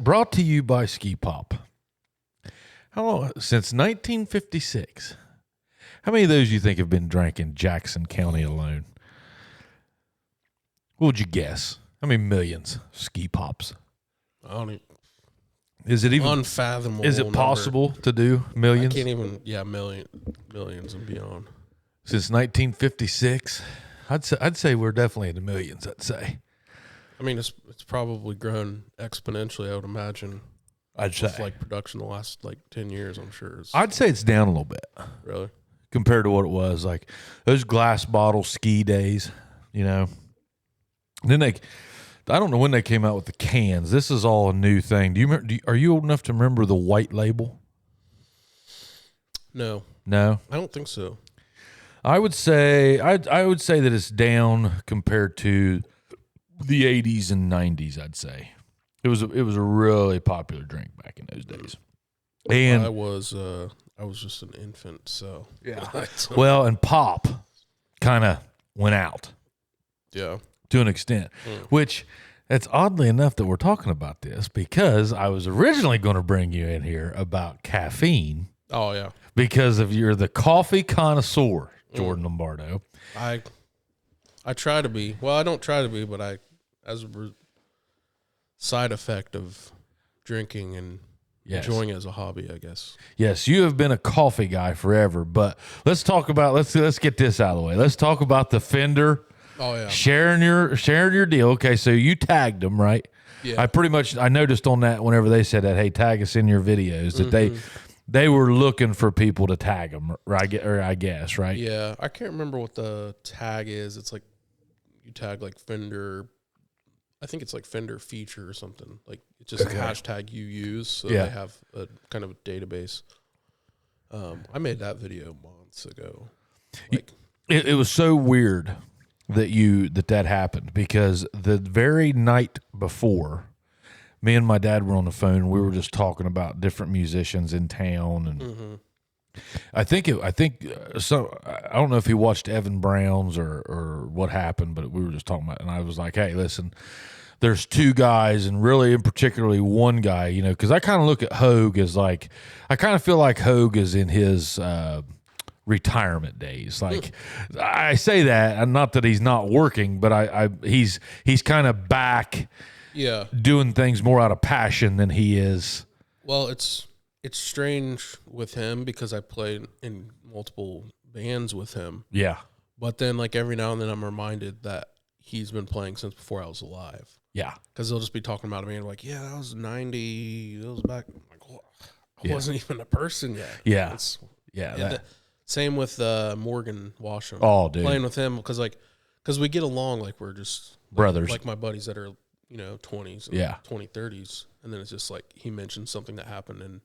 Brought to you by Ski Pop. How long? Since 1956. How many of those you think have been drank in Jackson County alone? What would you guess? How many millions Ski Pops? I don't even. Is it even unfathomable? Is it possible number. to do millions? I can't even. Yeah, millions and beyond. Since 1956, I'd say we're definitely in the millions. I'd say. I mean, it's probably grown exponentially. I would imagine. I'd say like production the last 10 years. I'm sure. I'd say it's down a little bit. Really? Compared to what it was, like those glass bottle ski days, you know. And then I don't know when they came out with the cans. This is all a new thing. Do you remember? Are you old enough to remember the white label? No, I don't think so. I would say I would say that it's down compared to the 80s and 90s. I'd say it was a really popular drink back in those days. And I was just an infant, so yeah. Well, and pop kind of went out. Yeah. To an extent, which it's oddly enough that we're talking about this because I was originally going to bring you in here about caffeine. Oh yeah, because you're the coffee connoisseur, Jordan Lombardo. I try to be. Well, I don't try to be, but as a side effect of drinking and enjoying it as a hobby, I guess. Yes, you have been a coffee guy forever, but let's talk about let's get this out of the way. Let's talk about the Fender. Oh yeah, sharing your deal. Okay, so you tagged them, right? Yeah. I noticed on that whenever they said that, hey, tag us in your videos, that they were looking for people to tag them, right? Or I guess, right? Yeah, I can't remember what the tag is. It's like you tag like Fender. I think it's like Fender feature or something. Like it's just a hashtag you use, so they have a kind of a database. I made that video months ago. It was so weird that happened because the very night before, me and my dad were on the phone and we were just talking about different musicians in town, and I don't know if he watched Evan Brown's or what happened, but we were just talking about it, and I was like, hey, listen, there's two guys, and really in particularly one guy, you know, because I kind of look at Hogue as I kind of feel like Hogue is in his retirement days. Like I say that, and not that he's not working, but he's kind of back, doing things more out of passion than he is. Well, it's strange with him because I played in multiple bands with him. Yeah, but then every now and then I'm reminded that he's been playing since before I was alive. Yeah, because they'll just be talking about me and like, yeah, that was 90. That was back. I'm like, well, I wasn't even a person yet. Yeah. Same with Morgan Washam. Oh, dude. Playing with him because we get along like we're just brothers. Like my buddies that are, 20s and 30s. And then it's just like he mentioned something that happened in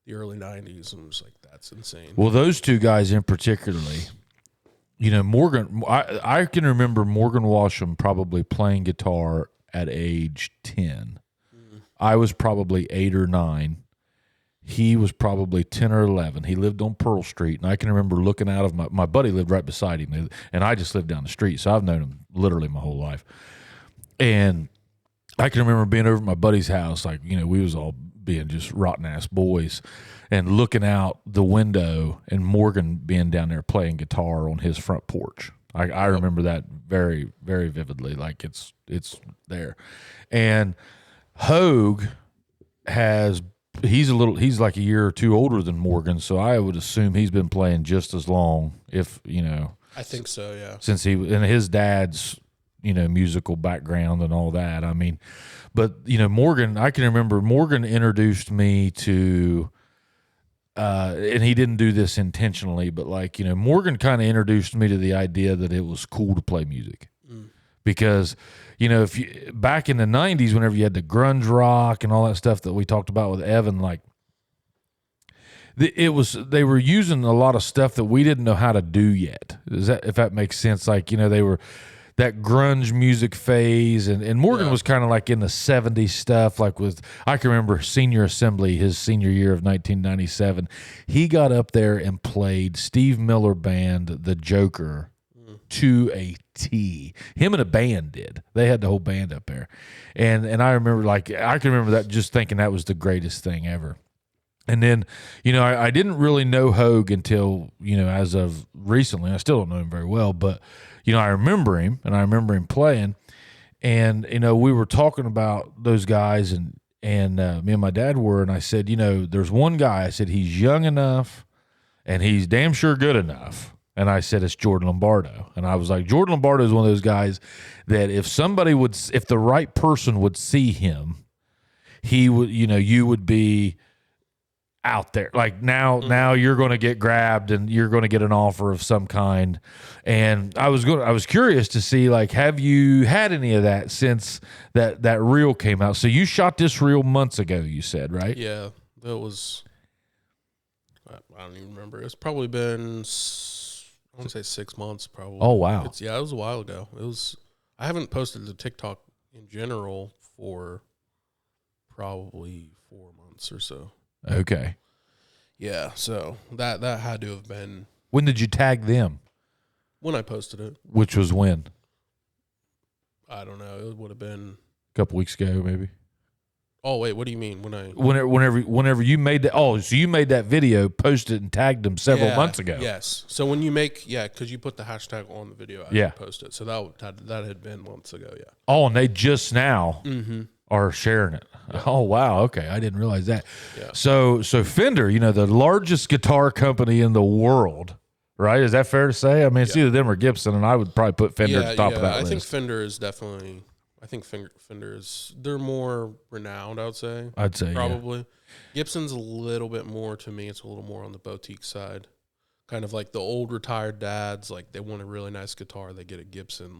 the early 90s. And I'm just like, that's insane. Well, those two guys in particularly, Morgan, I can remember Morgan Washam probably playing guitar at age 10. I was probably 8 or 9. He was probably 10 or 11. He lived on Pearl Street, and I can remember looking out of my buddy lived right beside him, and I just lived down the street, so I've known him literally my whole life. And I can remember being over at my buddy's house, we was all being just rotten-ass boys, and looking out the window, and Morgan being down there playing guitar on his front porch. I remember that very, very vividly, like it's there. And Hogue he's like a year or two older than Morgan, so I would assume he's been playing just as long, if I think so, yeah. Since and his dad's musical background and all that. I mean, but Morgan, I can remember Morgan introduced me to and he didn't do this intentionally, but Morgan kind of introduced me to the idea that it was cool to play music. Because, if you back in the 90s, whenever you had the grunge rock and all that stuff that we talked about with Evan, they were using a lot of stuff that we didn't know how to do yet. If that makes sense? They were that grunge music phase, and Morgan was kind of like in the 70s stuff, I can remember Senior Assembly, his senior year of 1997. He got up there and played Steve Miller Band, The Joker, to a T. Him and a band did. They had the whole band up there. And I remember, I can remember that, just thinking that was the greatest thing ever. And then, I didn't really know Hogue until, as of recently. I still don't know him very well, but, I remember him, and I remember him playing. And, we were talking about those guys, and me and my dad were, and I said, there's one guy, I said, he's young enough, and he's damn sure good enough. And I said, it's Jordan Lombardo. And I was like, Jordan Lombardo is one of those guys that if the right person would see him, he would, you would be out there. Like now you're going to get grabbed and you're going to get an offer of some kind. And I was curious to see, have you had any of that since that reel came out? So you shot this reel months ago, you said, right? Yeah, that was, I don't even remember. It's probably been, I want to say 6 months probably. Oh, wow. It was a while ago. I haven't posted to TikTok in general for probably 4 months or so. Okay. Yeah, so that had to have been. When did you tag them? When I posted it. Which was when? I don't know. It would have been a couple weeks ago, maybe. Oh wait, what do you mean? Whenever you made that? Oh, so you made that video, posted and tagged them several months ago. Yes. So when you because you put the hashtag on the video, I post it. So that had been months ago. Yeah. Oh, and they just now are sharing it. Yeah. Oh wow, okay, I didn't realize that. Yeah. So Fender, the largest guitar company in the world, right? Is that fair to say? I mean, it's either them or Gibson, and I would probably put Fender at the top of that list. I think Fender is definitely. I think they're more renowned, I would say. I'd say, probably. Yeah. Gibson's a little bit more, to me, it's a little more on the boutique side. Kind of like the old retired dads, they want a really nice guitar, they get a Gibson,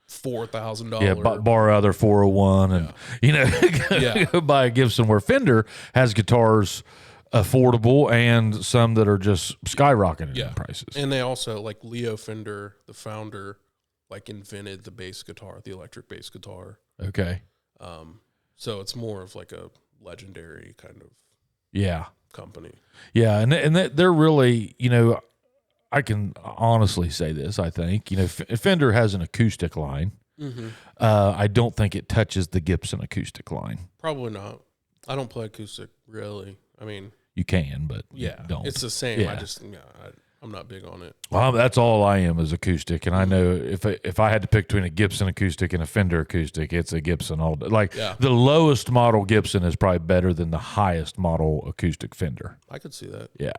$4,000. Yeah, borrow their 401 and, go buy a Gibson, where Fender has guitars affordable and some that are just skyrocketing in prices. And they also, Leo Fender, the founder, invented the bass guitar, the electric bass guitar. Okay. So it's more of a legendary kind of company. Yeah, and they're really, I can honestly say this, I think, Fender has an acoustic line. Mm-hmm. I don't think it touches the Gibson acoustic line. Probably not. I don't play acoustic, really. I mean, you can, but you don't. It's the same. Yeah. I'm not big on it. Well, that's all I am, is acoustic, and I know if I had to pick between a Gibson acoustic and a Fender acoustic, it's a Gibson all day. The lowest model Gibson is probably better than the highest model acoustic Fender. I could see that. Yeah.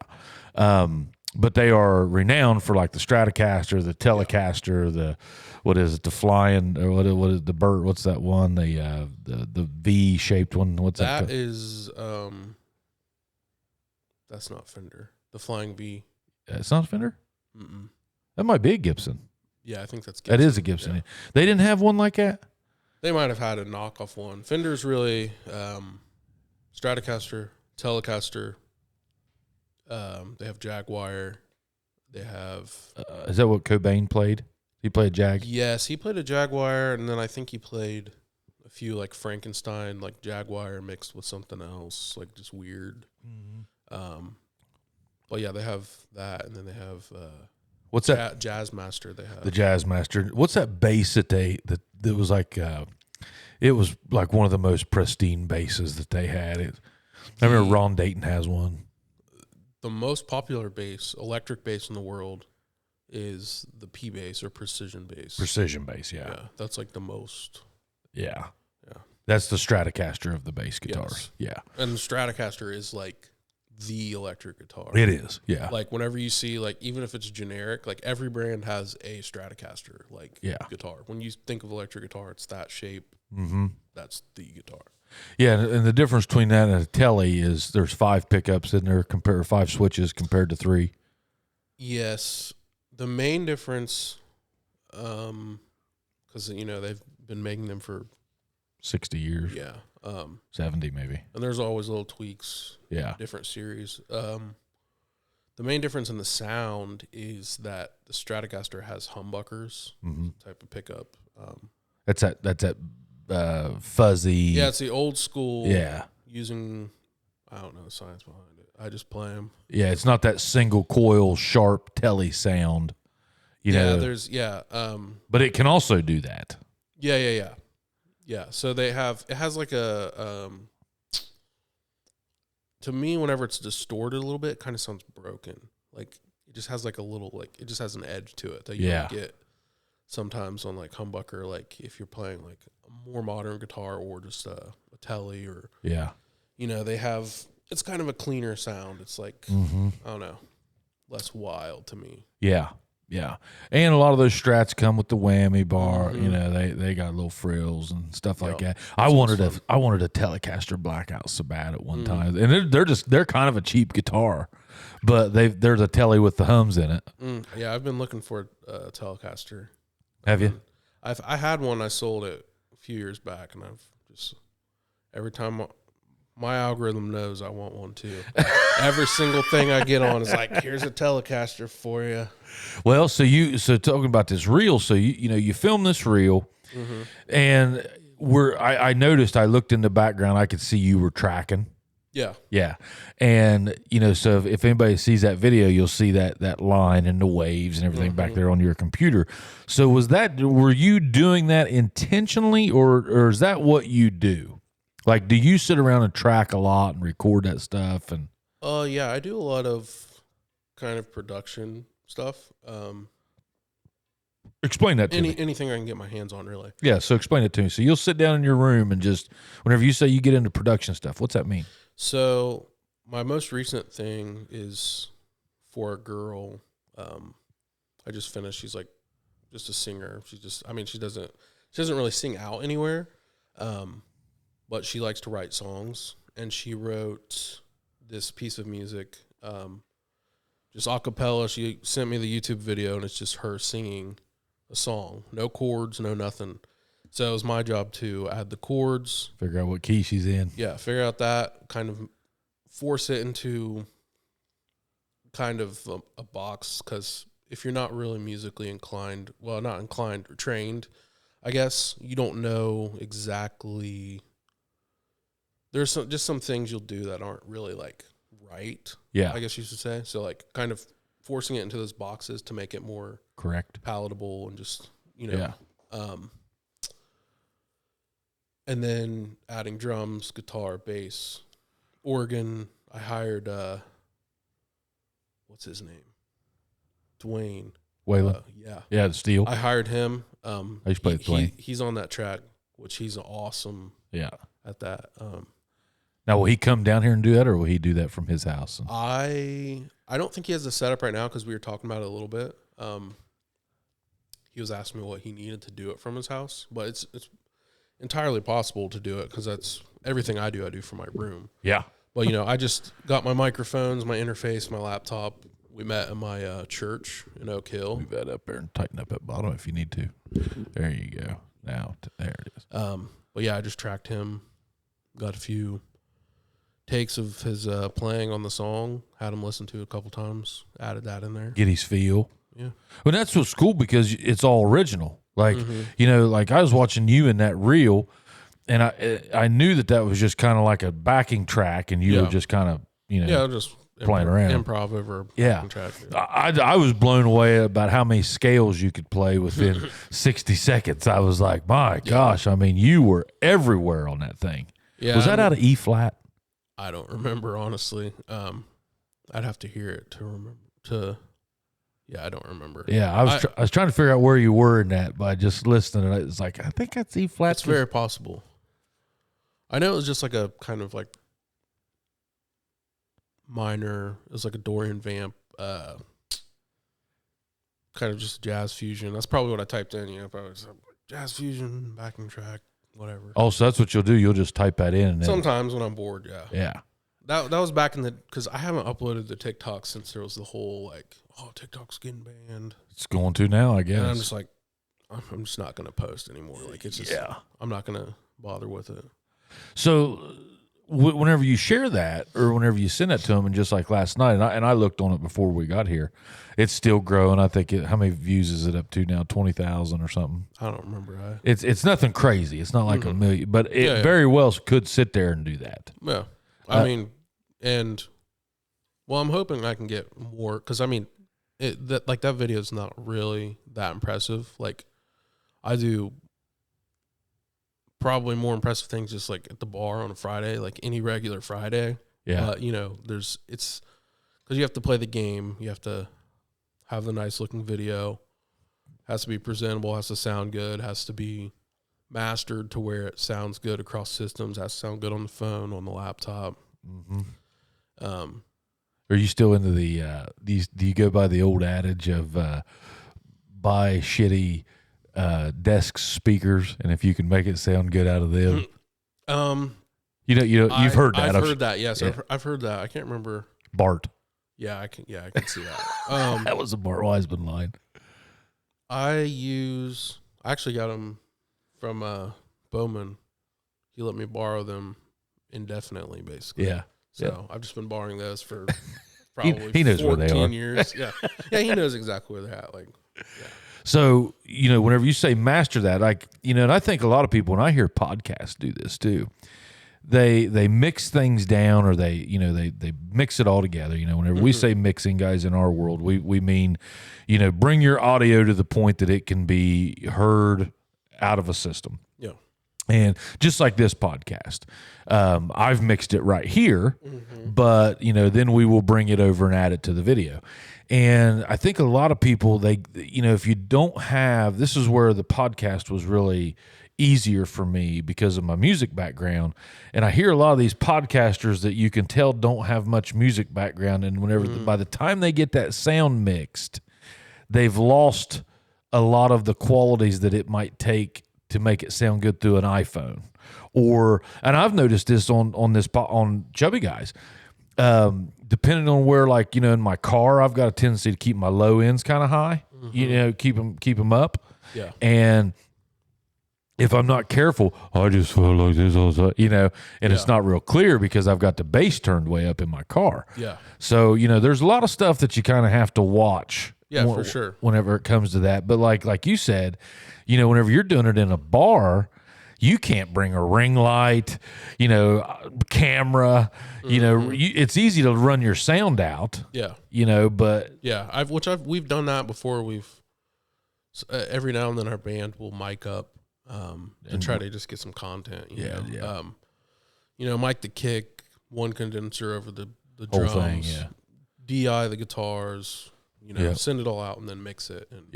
But they are renowned for the Stratocaster, the Telecaster, the flying, or what is the bird? What's that one? The V shaped one. What's that? That is that's not Fender. The Flying V. It's not a Fender? Mm-mm. That might be a Gibson. Yeah, I think that's Gibson. That is a Gibson. Yeah. They didn't have one like that? They might have had a knockoff one. Fender's really Stratocaster, Telecaster. They have Jaguar. They have... is that what Cobain played? He played Jag? Yes, he played a Jaguar, and then I think he played a few Frankenstein, Jaguar mixed with something else, just weird. Mm-hmm. Well, yeah, they have that, and then they have what's that? Jazzmaster. They have the Jazzmaster. What's that bass that was it was one of the most pristine basses that they had. I remember Ron Dayton has one. The most popular bass, electric bass in the world, is the P bass or precision bass. Precision bass, yeah. Yeah, that's the most. Yeah. Yeah. That's the Stratocaster of the bass guitars. Yes. Yeah. And the Stratocaster is the electric guitar. It is, yeah. Whenever you see, even if it's generic, every brand has a Stratocaster, guitar. When you think of electric guitar, it's that shape. Mm-hmm. That's the guitar. Yeah, and the difference between that and a Tele is there's 5 pickups in there, 5 switches compared to 3. Yes. The main difference, because, they've been making them for 60 years. Yeah. 70 maybe. And there's always little tweaks. Yeah. Different series. The main difference in the sound is that the Stratocaster has humbuckers type of pickup. That's that fuzzy. Yeah, it's the old school. Yeah. Using, I don't know the science behind it. I just play them. Yeah, it's not that single coil sharp Tele sound. You know, there's but it can also do that. Yeah. So it has like a to me, whenever it's distorted a little bit, it kind of sounds broken. Like it just has like a little, like it just has an edge to it that you don't get sometimes on like humbucker. Like if you're playing like a more modern guitar or just a Tele or you know, it's kind of a cleaner sound. It's like I don't know, less wild to me. Yeah. And a lot of those Strats come with the whammy bar. You know, they got little frills and stuff like that. I wanted a Telecaster Blackout so bad at one time, and they're kind of a cheap guitar, but there's a Tele with the hums in it. Yeah, I've been looking for a Telecaster. Have you? I had one. I sold it a few years back, and I've just every time my algorithm knows I want one too. Every single thing I get on is like, here's a Telecaster for you. Well, so talking about this reel, so you film this reel, and I noticed, I looked in the background, I could see you were tracking. Yeah. And so if anybody sees that video, you'll see that line and the waves and everything back there on your computer. So were you doing that intentionally, or is that what you do? Like, do you sit around and track a lot and record that stuff? And yeah, I do a lot of kind of production stuff. Explain that to me. Anything I can get my hands on, really. Yeah, so explain it to me. So you'll sit down in your room and just, whenever you say you get into production stuff, what's that mean? So my most recent thing is for a girl. I just finished. She's like just a singer. She doesn't really sing out anywhere. But she likes to write songs, and she wrote this piece of music, just a cappella. She sent me the YouTube video, and it's just her singing a song. No chords, no nothing. So it was my job to add the chords. Figure out what key she's in. Yeah, figure out that, kind of force it into kind of a box, because if you're not really musically inclined, well, not inclined or trained, I guess, you don't know exactly. There's just some things you'll do that aren't really like right. Yeah. I guess you should say. So like kind of forcing it into those boxes to make it more correct, palatable, and just, and then adding drums, guitar, bass, organ. I hired, what's his name? Dwayne. Whalen. Yeah, the steel. I hired him. I used to play with Dwayne. He's on that track, which he's awesome. Yeah. At that. Now, will he come down here and do that, or will he do that from his house? I don't think he has the setup right now, because we were talking about it a little bit. He was asking me what he needed to do it from his house, but it's entirely possible to do it, because that's everything I do from my room. Yeah. But, I just got my microphones, my interface, my laptop. We met in my church in Oak Hill. Move that up there and tighten up that bottom if you need to. There you go. Now, there it is. But yeah, I just tracked him, got a few takes of his playing on the song, had him listen to it a couple times, added that in there. Get his feel. Yeah. Well, that's what's cool, because it's all original. Like, like I was watching you in that reel, and I knew that was just kind of like a backing track, and you were just kind of, just playing around. Improv over backing track. I was blown away about how many scales you could play within 60 seconds. I was like, my gosh, I mean, you were everywhere on that thing. Yeah. Was that out of E flat? I don't remember, honestly. I'd have to hear it to remember I don't remember. Yeah, I was trying to figure out where you were in that by just listening, and it's like, I think that's E flat. It's very possible. I know it was just like a kind of like minor. It was like a Dorian vamp, kind of just jazz fusion. That's probably what I typed in. Probably just jazz fusion, backing track, whatever. Oh, so that's what you'll do. You'll just type that in. And sometimes when I'm bored, yeah. Yeah. That was back in because I haven't uploaded the TikTok since there was the whole like, TikTok's getting banned. It's going to now, I guess. And I'm just like, I'm just not going to post anymore. Like, it's just, I'm not going to bother with it. So whenever you share that, or whenever you send that to them, and just like last night, and I looked on it before we got here, it's still growing. I think how many views is it up to now? 20,000 or something. I don't remember. It's nothing crazy. It's not like a million, but it very well could sit there and do that. Yeah, I mean, and well, I'm hoping I can get more, because I mean, that video is not really that impressive. Like, I do probably more impressive things just like at the bar on a Friday, like any regular Friday. Yeah. You know, it's because you have to play the game. You have to have the nice looking video. Has to be presentable. Has to sound good. Has to be mastered to where it sounds good across systems. Has to sound good on the phone, on the laptop. Mm-hmm. Are you still into the do you go by the old adage of buy shitty desk speakers, and if you can make it sound good out of them? You've heard that. I've heard that. Yes, yeah. I've heard that. I can't remember. Bart. Yeah, I can see that. That was a Bart Wiseman line. I actually got them from Bowman. He let me borrow them indefinitely, basically. Yeah. So I've just been borrowing those for probably he knows 14 where they are. years. Yeah. Yeah, he knows exactly where they're at. Like, yeah. So, whenever you say master that, like, and I think a lot of people, when I hear podcasts do this too, they mix things down, or they mix it all together. Whenever we say mixing, guys, in our world, we mean, bring your audio to the point that it can be heard out of a system. Yeah. And just like this podcast, I've mixed it right here, but then we will bring it over and add it to the video. And I think a lot of people, if you don't have, this is where the podcast was really easier for me because of my music background. And I hear a lot of these podcasters that you can tell don't have much music background, and by the time they get that sound mixed, they've lost a lot of the qualities that it might take to make it sound good through an iPhone. And I've noticed this on Chubby Guys. Depending on where, like, in my car, I've got a tendency to keep my low ends kind of high, keep them up. Yeah. And if I'm not careful, I just feel like this all the time, and it's not real clear because I've got the bass turned way up in my car. Yeah. So, there's a lot of stuff that you kind of have to watch. Yeah, for sure. Whenever it comes to that. But like you said, whenever you're doing it in a bar, you can't bring a ring light, camera, it's easy to run your sound out. Yeah. But yeah, we've done that before. Every now and then our band will mic up and try to just get some content. Mic the kick, one condenser over the drums, whole thing, DI the guitars, send it all out and then mix it. And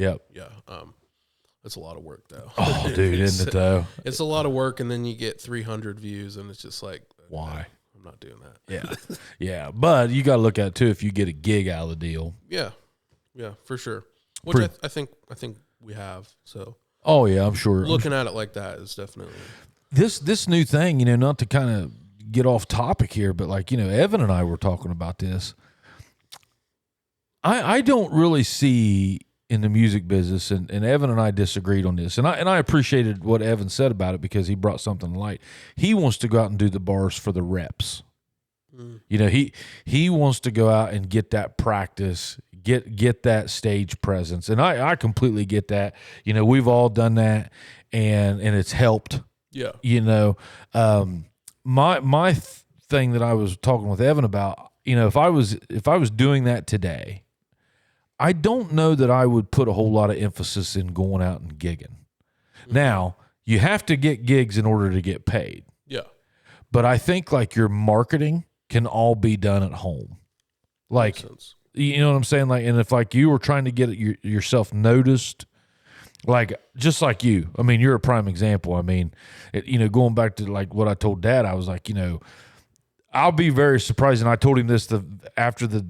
it's a lot of work though. Oh, dude, isn't it though? It's a lot of work, and then you get 300 views, and it's just like, why? I'm not doing that. Yeah, yeah. But you got to look at it too if you get a gig out of the deal. Yeah, for sure. Which I think we have. So. Oh yeah, I'm sure. Looking at it like that is definitely this new thing. Not to kind of get off topic here, but like Evan and I were talking about this. I don't really see in the music business, and Evan and I disagreed on this, and I appreciated what Evan said about it because he brought something to light. He wants to go out and do the bars for the reps. He wants to go out and get that practice, get that stage presence, and I completely get that. We've all done that, and it's helped. Yeah. My thing that I was talking with Evan about, if I was doing that today, I don't know that I would put a whole lot of emphasis in going out and gigging. Now, you have to get gigs in order to get paid. Yeah. But I think like your marketing can all be done at home. Like, you know what I'm saying? Like, and if like you were trying to get yourself noticed, like just like you, I mean, you're a prime example. I mean, going back to like what I told Dad, I was like, I'll be very surprised. And I told him this after the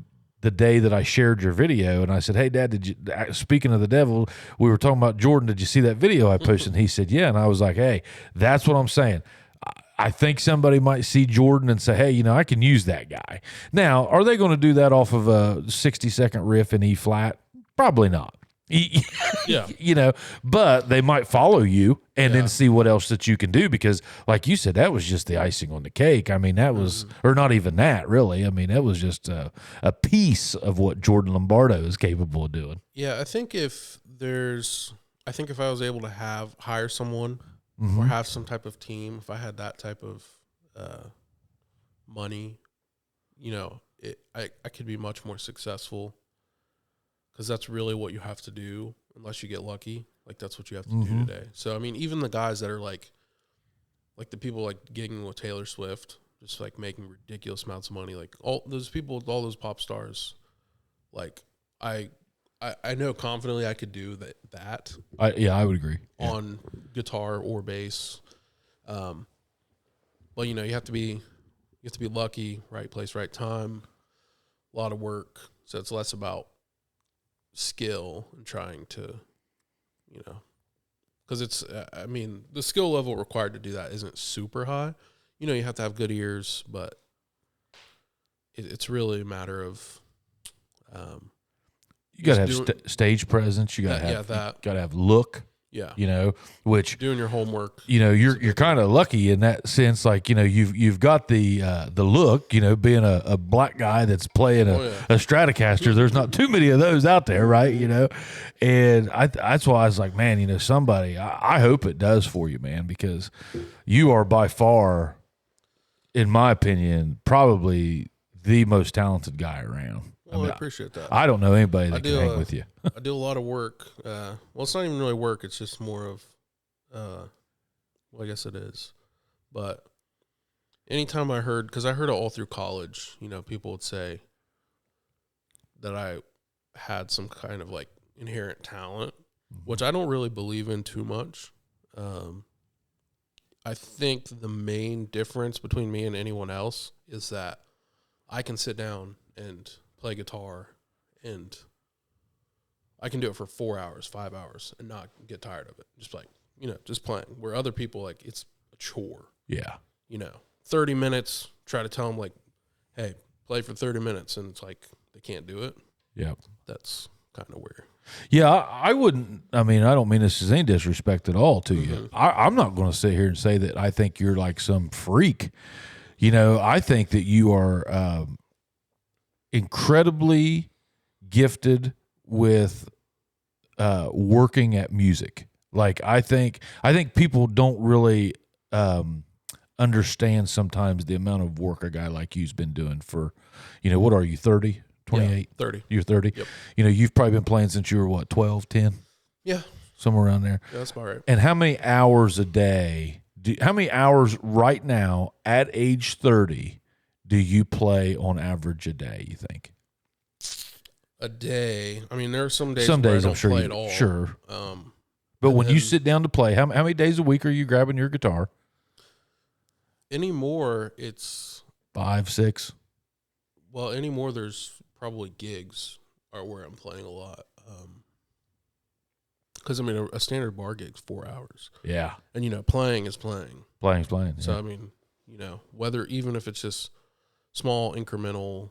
day that I shared your video, and I said, "Hey, Dad, speaking of the devil, we were talking about Jordan. Did you see that video I posted?" And he said, "Yeah." And I was like, "Hey, that's what I'm saying. I think somebody might see Jordan and say, hey, I can use that guy." Now, are they going to do that off of a 60-second riff in E flat? Probably not. Yeah. But they might follow you and then see what else that you can do, because like you said, that was just the icing on the cake. I mean, that was, or not even that really. I mean, that was just a piece of what Jordan Lombardo is capable of doing. Yeah. I think if I was able to hire someone or have some type of team, if I had that type of money, I could be much more successful because that's really what you have to do unless you get lucky. Like that's what you have to do today. So I mean, even the guys that are like the people like gigging with Taylor Swift, just like making ridiculous amounts of money, like all those people, all those pop stars, like I know confidently I could do that. I would agree on guitar or bass. But you know, you have to be lucky, right place, right time, a lot of work. So it's less about skill and trying to, you know, because it's, I mean, the skill level required to do that isn't super high. You know, you have to have good ears, but it's really a matter of, you got to have stage presence. You got to have that. Got to have look. Yeah, you know, which doing your homework. You know, you're kind of lucky in that sense. Like, you know, you've got the look. You know, being a black guy that's playing a Stratocaster. There's not too many of those out there, right? You know, and that's why I was like, man, you know, somebody. I hope it does for you, man, because you are by far, in my opinion, probably the most talented guy around. Well, I appreciate that. I don't know anybody that can hang with you. I do a lot of work. Well, it's not even really work. It's just more of, well, I guess it is. But anytime I heard, because I heard it all through college, you know, people would say that I had some kind of like inherent talent, which I don't really believe in too much. I think the main difference between me and anyone else is that I can sit down and play guitar, and I can do it for 4 hours, 5 hours, and not get tired of it. Just like, you know, just playing. Where other people, like, it's a chore. Yeah. You know, 30 minutes, try to tell them, like, hey, play for 30 minutes, and it's like they can't do it. Yeah. That's kind of weird. Yeah, I wouldn't. I mean, I don't mean this as any disrespect at all to you. I'm not going to sit here and say that I think you're like some freak. You know, I think that you are incredibly gifted with working at music. Like, I think people don't really understand sometimes the amount of work a guy like you's been doing for, you know, what are you, 30, 28? Yeah, 30. You're 30? Yep. You know, you've probably been playing since you were, what, 12, 10? Yeah. Somewhere around there. Yeah, that's about right. And how many hours a day, how many hours right now at age 30 do you play on average a day, you think? A day. I mean, there are some days where I don't I'm sure play at all. Sure. But when you sit down to play, how many days a week are you grabbing your guitar? Anymore, it's 5, 6. Well, anymore, there's probably gigs are where I'm playing a lot. Because I mean, a standard bar gig's 4 hours. Yeah. And you know, playing is playing. Playing's playing. So I mean, you know, whether even if it's just small incremental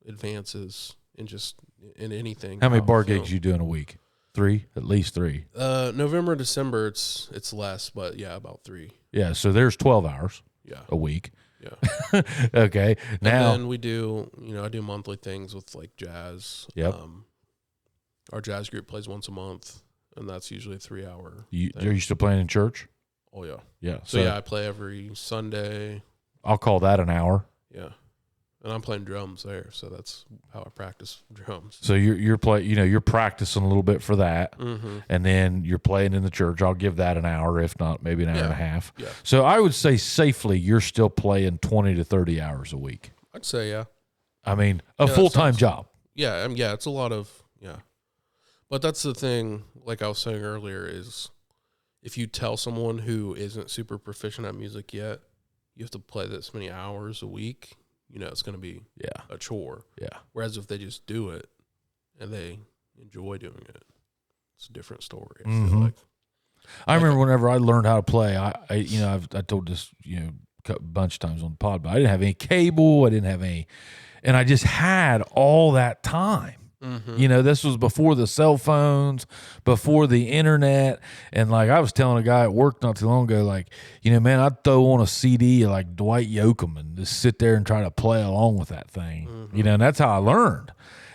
advances in just in anything. How many bar gigs you do in a week? 3, at least 3. November, December, it's less, but yeah, about 3. Yeah, so there's 12 hours. Yeah. A week. Yeah. Okay. Now, and then we do, you know, I do monthly things with like jazz. Yep. Our jazz group plays once a month, and that's usually a 3-hour. Are you still playing in church? Oh yeah. Yeah. So yeah, I play every Sunday. I'll call that an hour. Yeah. And I'm playing drums there, so that's how I practice drums. So you're practicing a little bit for that, and then you're playing in the church. I'll give that an hour, if not maybe an hour and a half. Yeah. So I would say safely you're still playing 20 to 30 hours a week. I'd say yeah. I mean, a full-time job. Yeah, yeah, it's a lot of But that's the thing, like I was saying earlier, is if you tell someone who isn't super proficient at music yet, you have to play this many hours a week. You know, it's going to be a chore. Yeah. Whereas if they just do it and they enjoy doing it, it's a different story. I Mm-hmm. feel like. I remember whenever I learned how to play, I told this, you know, a bunch of times on the pod, but I didn't have any cable. I didn't have any, and I just had all that time. Mm-hmm. You know, this was before the cell phones, before the internet. And like I was telling a guy at work not too long ago, like, you know, man, I'd throw on a CD like Dwight Yoakam and just sit there and try to play along with that thing. Mm-hmm. You know, and that's how I learned.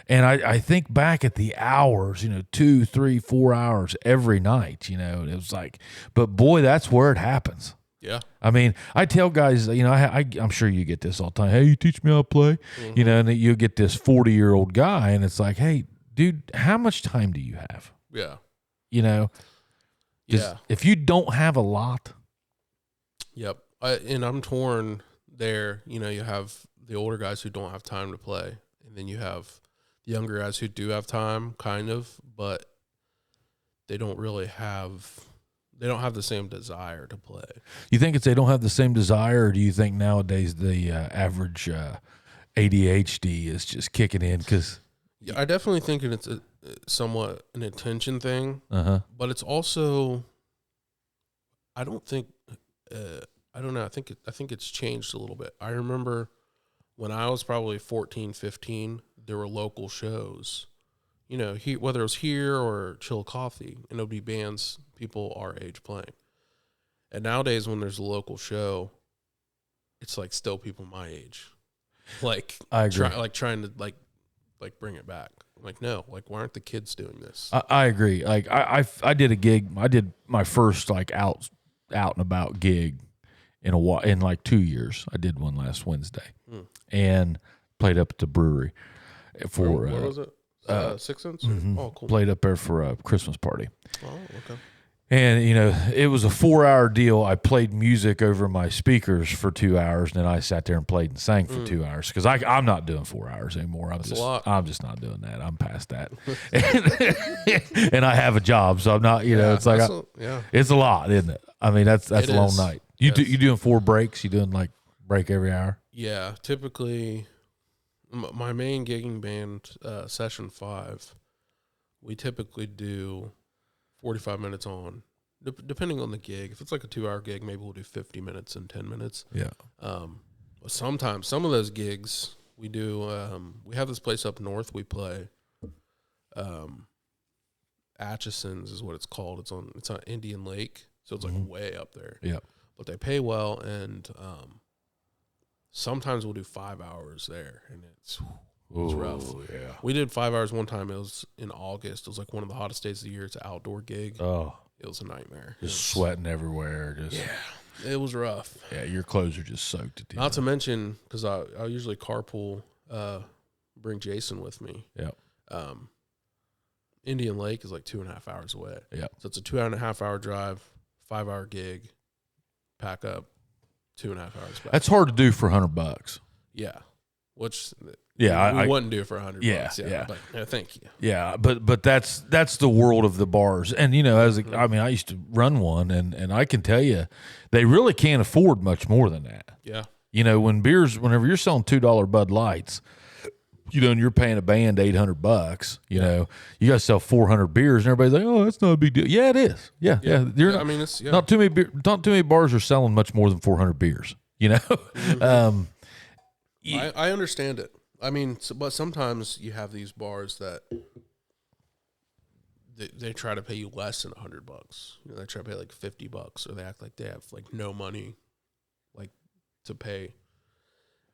And I think back at the hours, you know, 2, 3, 4 hours every night, you know, it was like, but boy, that's where it happens. Yeah. I mean, I tell guys, you know, I'm sure you get this all the time. Hey, you teach me how to play, you know, and you get this 40-year-old guy, and it's like, hey, dude, how much time do you have? Yeah. You know, if you don't have a lot. Yep. And I'm torn there. You know, you have the older guys who don't have time to play, and then you have the younger guys who do have time, kind of, but they don't have the same desire to play. You think it's they don't have the same desire, or do you think nowadays the average ADHD is just kicking in? Because I definitely think it's somewhat an attention thing, but it's also, I don't know. I think it's changed a little bit. I remember when I was probably 14, 15, there were local shows, you know, whether it was here or Chill Coffee, and it would be bands, people our age playing. And nowadays when there's a local show, it's like still people my age. Like, I agree. Trying to like bring it back. Like, no, like, why aren't the kids doing this? I agree. Like I did a gig. I did my first like out and about gig in like 2 years. I did one last Wednesday and played up at the brewery for what was it? 6 Cents? Oh, cool. Played up there for a Christmas party. Oh, okay. And, you know, it was a 4-hour deal. I played music over my speakers for 2 hours, and then I sat there and played and sang for 2 hours because I'm not doing 4 hours anymore. I'm just not doing that. I'm past that. And I have a job, so I'm not, you know, it's like it's a lot, isn't it? I mean, that's a long night. You doing 4 breaks? You doing like break every hour? Yeah, typically my main gigging band, session 5, we typically do 45 minutes on, depending on the gig. If it's like a 2-hour gig, maybe we'll do 50 minutes and 10 minutes. Yeah. But sometimes some of those gigs we do, we have this place up north we play. Atchison's is what it's called. It's on Indian Lake, so it's like way up there. Yeah. But they pay well, and sometimes we'll do 5 hours there, and it's rough. Yeah. We did 5 hours one time. It was in August. It was like one of the hottest days of the year. It's an outdoor gig. Oh. It was a nightmare. Just sweating everywhere. Yeah. It was rough. Yeah, your clothes are just soaked. Not to mention, because I usually carpool, bring Jason with me. Yeah. Indian Lake is like 2.5 hours away. Yeah. So it's a 2.5 hour drive, 5-hour gig, pack up, 2.5 hours back. That's hard to do for $100. Yeah. Which we wouldn't do for $100. Yeah. But thank you. Yeah, but that's the world of the bars. And you know, I used to run one, and I can tell you, they really can't afford much more than that. Yeah. You know, whenever you're selling $2 Bud Lights, you know, and you're paying a band $800, you know, you got to sell 400 beers, and everybody's like, "Oh, that's not a big deal." Yeah, it is. Yeah. Not too many bars are selling much more than 400 beers. You know, I understand it. I mean, but sometimes you have these bars that they try to pay you less than $100. You know, they try to pay like $50, or they act like they have like no money, like to pay.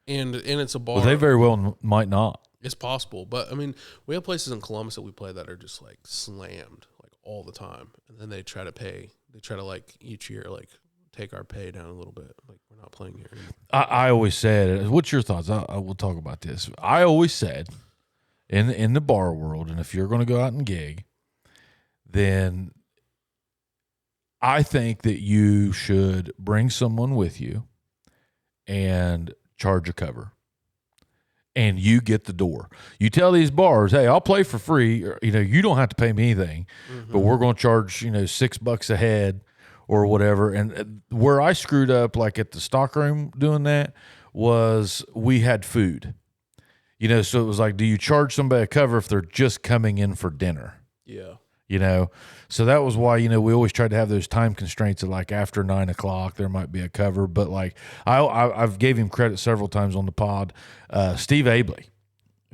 And it's a bar. Well, they very well might not. It's possible, but I mean, we have places in Columbus that we play that are just like slammed like all the time, and then they try to pay. They try to like each year like take our pay down a little bit. Like, we're not playing here anymore. I always said, what's your thoughts? I will talk about this. I always said, in the bar world, and if you're going to go out and gig, then I think that you should bring someone with you and charge a cover, and you get the door. You tell these bars, "Hey, I'll play for free. Or, you know, you don't have to pay me anything, but we're going to charge, you know, $6 a head or whatever." And where I screwed up, like at the stockroom doing that, was we had food. You know, so it was like, do you charge somebody a cover if they're just coming in for dinner? Yeah. You know, so that was why, you know, we always tried to have those time constraints of like after 9 o'clock, there might be a cover. But like I've gave him credit several times on the pod, Steve Abley.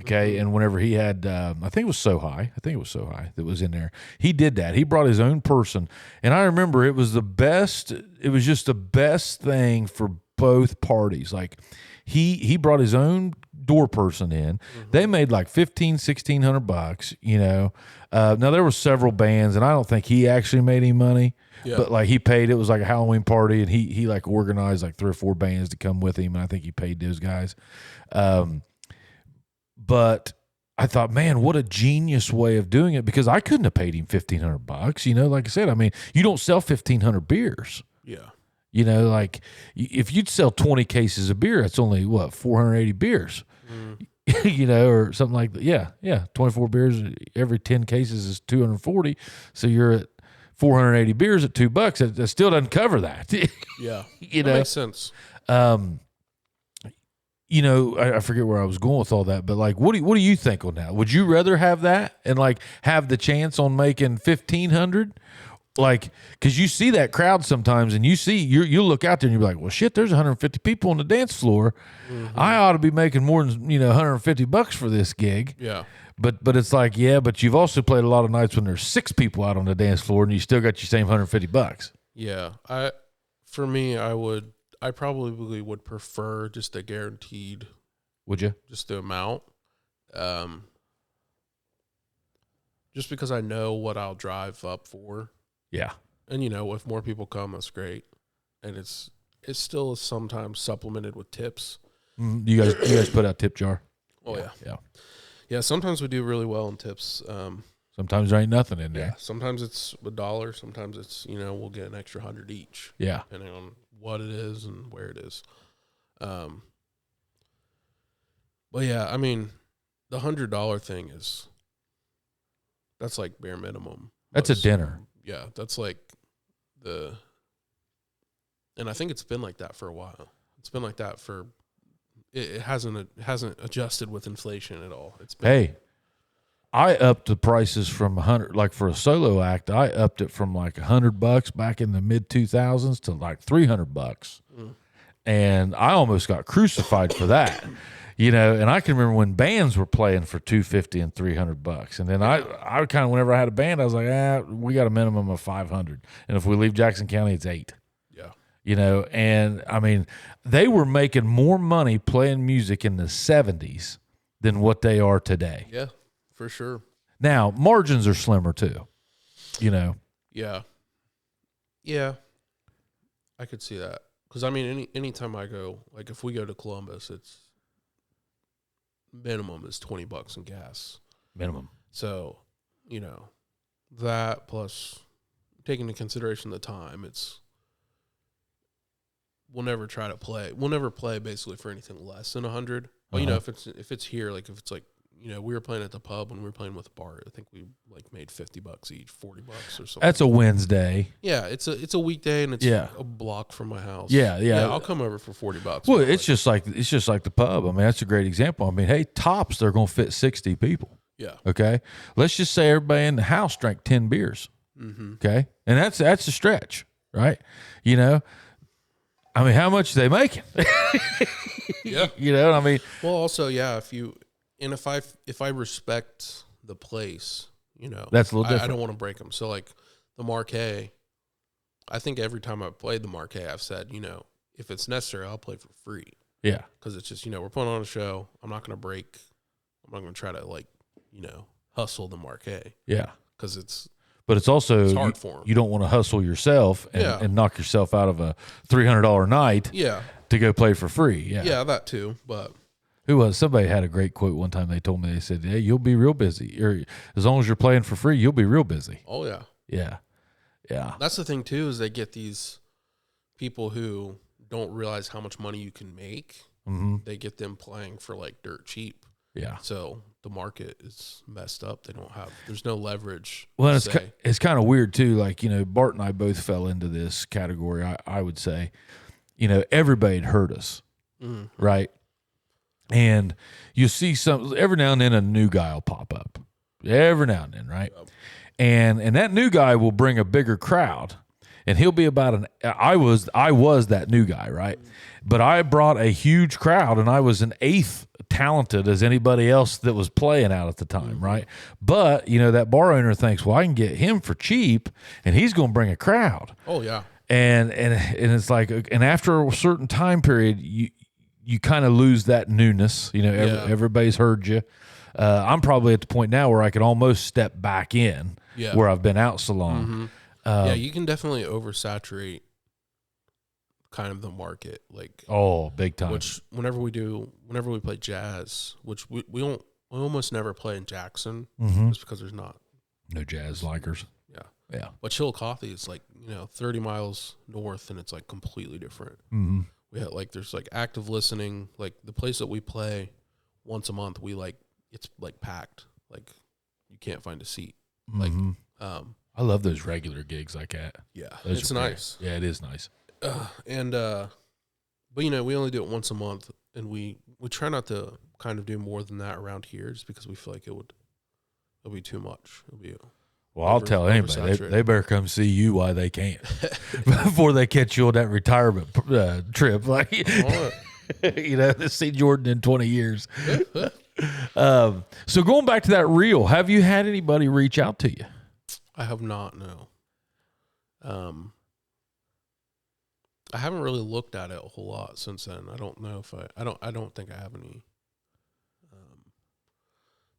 Okay. And whenever he had, I think it was So High that was in there. He did that. He brought his own person. And I remember it was just the best thing for both parties. Like he brought his own door person in. They made like $1,500-$1,600, you know. Now there were several bands, and I don't think he actually made any money. Yeah. But like he paid, it was like a Halloween party, and he like organized like 3 or 4 bands to come with him, and I think he paid those guys. But I thought, man, what a genius way of doing it, because I couldn't have paid him $1,500. You know, like I said, I mean, you don't sell 1,500 beers. Yeah. You know, like if you'd sell 20 cases of beer, that's only what, 480 beers, you know, or something like that. Yeah. 24 beers, every 10 cases is 240. So you're at 480 beers at $2. That still doesn't cover that. Yeah. You that know, makes sense. You know, I forget where I was going with all that, but like, what do you think on that? Would you rather have that and like have the chance on making 1,500? Like, because you see that crowd sometimes, and you look out there and you're like, well, shit, there's 150 people on the dance floor. I ought to be making more than $150 for this gig. Yeah. But it's like, yeah, but you've also played a lot of nights when there's 6 people out on the dance floor, and you still got your same $150. Yeah. I probably would prefer just a guaranteed. Would you? Just the amount. Just because I know what I'll drive up for. Yeah. And, if more people come, that's great. And it's still sometimes supplemented with tips. You guys put out tip jar? Oh, yeah. Yeah. Yeah, sometimes we do really well in tips. Sometimes there ain't nothing in there. Yeah, sometimes it's $1. Sometimes it's, we'll get an extra 100 each. Yeah. Depending on what it is and where it is. But yeah, I mean, the $100 thing that's like bare minimum. That's a dinner. Yeah, that's like and I think it's been like that for a while. It's been like that for, it hasn't adjusted with inflation at all. It's been, Hey, I upped the prices from 100, like for a solo act, I upped it from like $100 back in the mid 2000s to like $300. And I almost got crucified for that, and I can remember when bands were playing for $250 and $300. And then I kind of, whenever I had a band, I was like, we got a minimum of 500. And if we leave Jackson County, it's 8. Yeah. And I mean, they were making more money playing music in the 70s than what they are today. Yeah, for sure. Now, margins are slimmer too, Yeah. Yeah. I could see that. Because, I mean, anytime I go, like if we go to Columbus, it's minimum is $20 in gas. Minimum. So, that plus taking into consideration the time, we'll never try to play. We'll never play basically for anything less than 100. Well, if it's here, like if it's like, we were playing at the pub when we were playing with the bar. I think we like made $50 each, $40 or something. That's a Wednesday. Yeah, it's a weekday and it's a block from my house. Yeah. I'll come over for $40. Well, it's just like the pub. I mean, that's a great example. I mean, hey, tops, they're going to fit 60 people. Yeah. Okay. Let's just say everybody in the house drank 10 beers. Mm-hmm. Okay. And that's a stretch, right? I mean, how much are they making? Yeah. I mean, well, also, yeah, if I respect the place, that's a little different. I don't want to break them. So like the Marquee, I think every time I've played the Marquee, I've said, if it's necessary, I'll play for free. Yeah. Because it's just, we're putting on a show. I'm not going to try to hustle the Marquee. Yeah. Because but it's also, it's hard for 'em. You don't want to hustle yourself and knock yourself out of a $300 night to go play for free. Yeah. Yeah, that too. But somebody had a great quote one time. They told me, they said, hey, you'll be real busy. Or as long as you're playing for free, you'll be real busy. Oh, yeah. Yeah. Yeah. That's the thing too, is they get these people who don't realize how much money you can make. Mm-hmm. They get them playing for like dirt cheap. Yeah. So the market is messed up. There's no leverage. Well, it's kind of weird too. Like, Bart and I both fell into this category. I would say, everybody had heard us, right? And you see every now and then a new guy will pop up. Every now and then, right? Yep. And that new guy will bring a bigger crowd. And he'll be I was that new guy, right? But I brought a huge crowd, and I was an eighth talented as anybody else that was playing out at the time, right? But, that bar owner thinks, well, I can get him for cheap, and he's going to bring a crowd. Oh, yeah. And it's like, and after a certain time period, you kind of lose that newness. Everybody's heard you. I'm probably at the point now where I could almost step back in where I've been out so long. Mm-hmm. You can definitely oversaturate kind of the market, like big time. Which whenever we play jazz, which we don't almost never play in Jackson just because there's not no jazz likers. Yeah. But Chillicothe is like, 30 miles north, and it's like completely different. Mm-hmm. We have like, there's like active listening. Like the place that we play once a month, it's like packed. Like you can't find a seat. Like, I love those regular gigs like that. Yeah, those it's nice. Yeah, it is nice. But we only do it once a month, and we try not to kind of do more than that around here, just because we feel like it'll be too much. It'll be I'll tell anybody they better come see you while they can before they catch you on that retirement trip. Like, to see Jordan in 20 years. So going back to that reel, have you had anybody reach out to you? I have not. No. I haven't really looked at it a whole lot since then. I don't know if I don't think I have any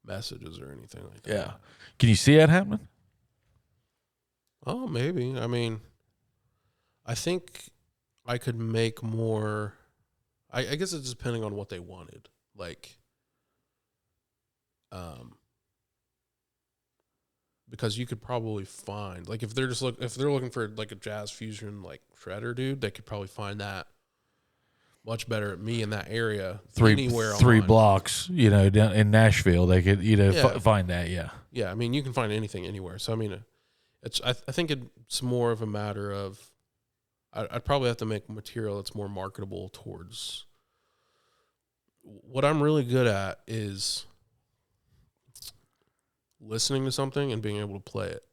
messages or anything like that. Yeah. Can you see that happening? Oh, maybe. I mean, I think I could make more. I guess it's depending on what they wanted. Like, because you could probably find, like, if they're looking for like a jazz fusion like shredder dude, they could probably find that much better at me in that area. Anywhere three blocks, down in Nashville, they could find that. Yeah. Yeah, I mean, you can find anything anywhere. So I mean, I think it's more of a matter of I'd probably have to make material that's more marketable towards. What I'm really good at is listening to something and being able to play it.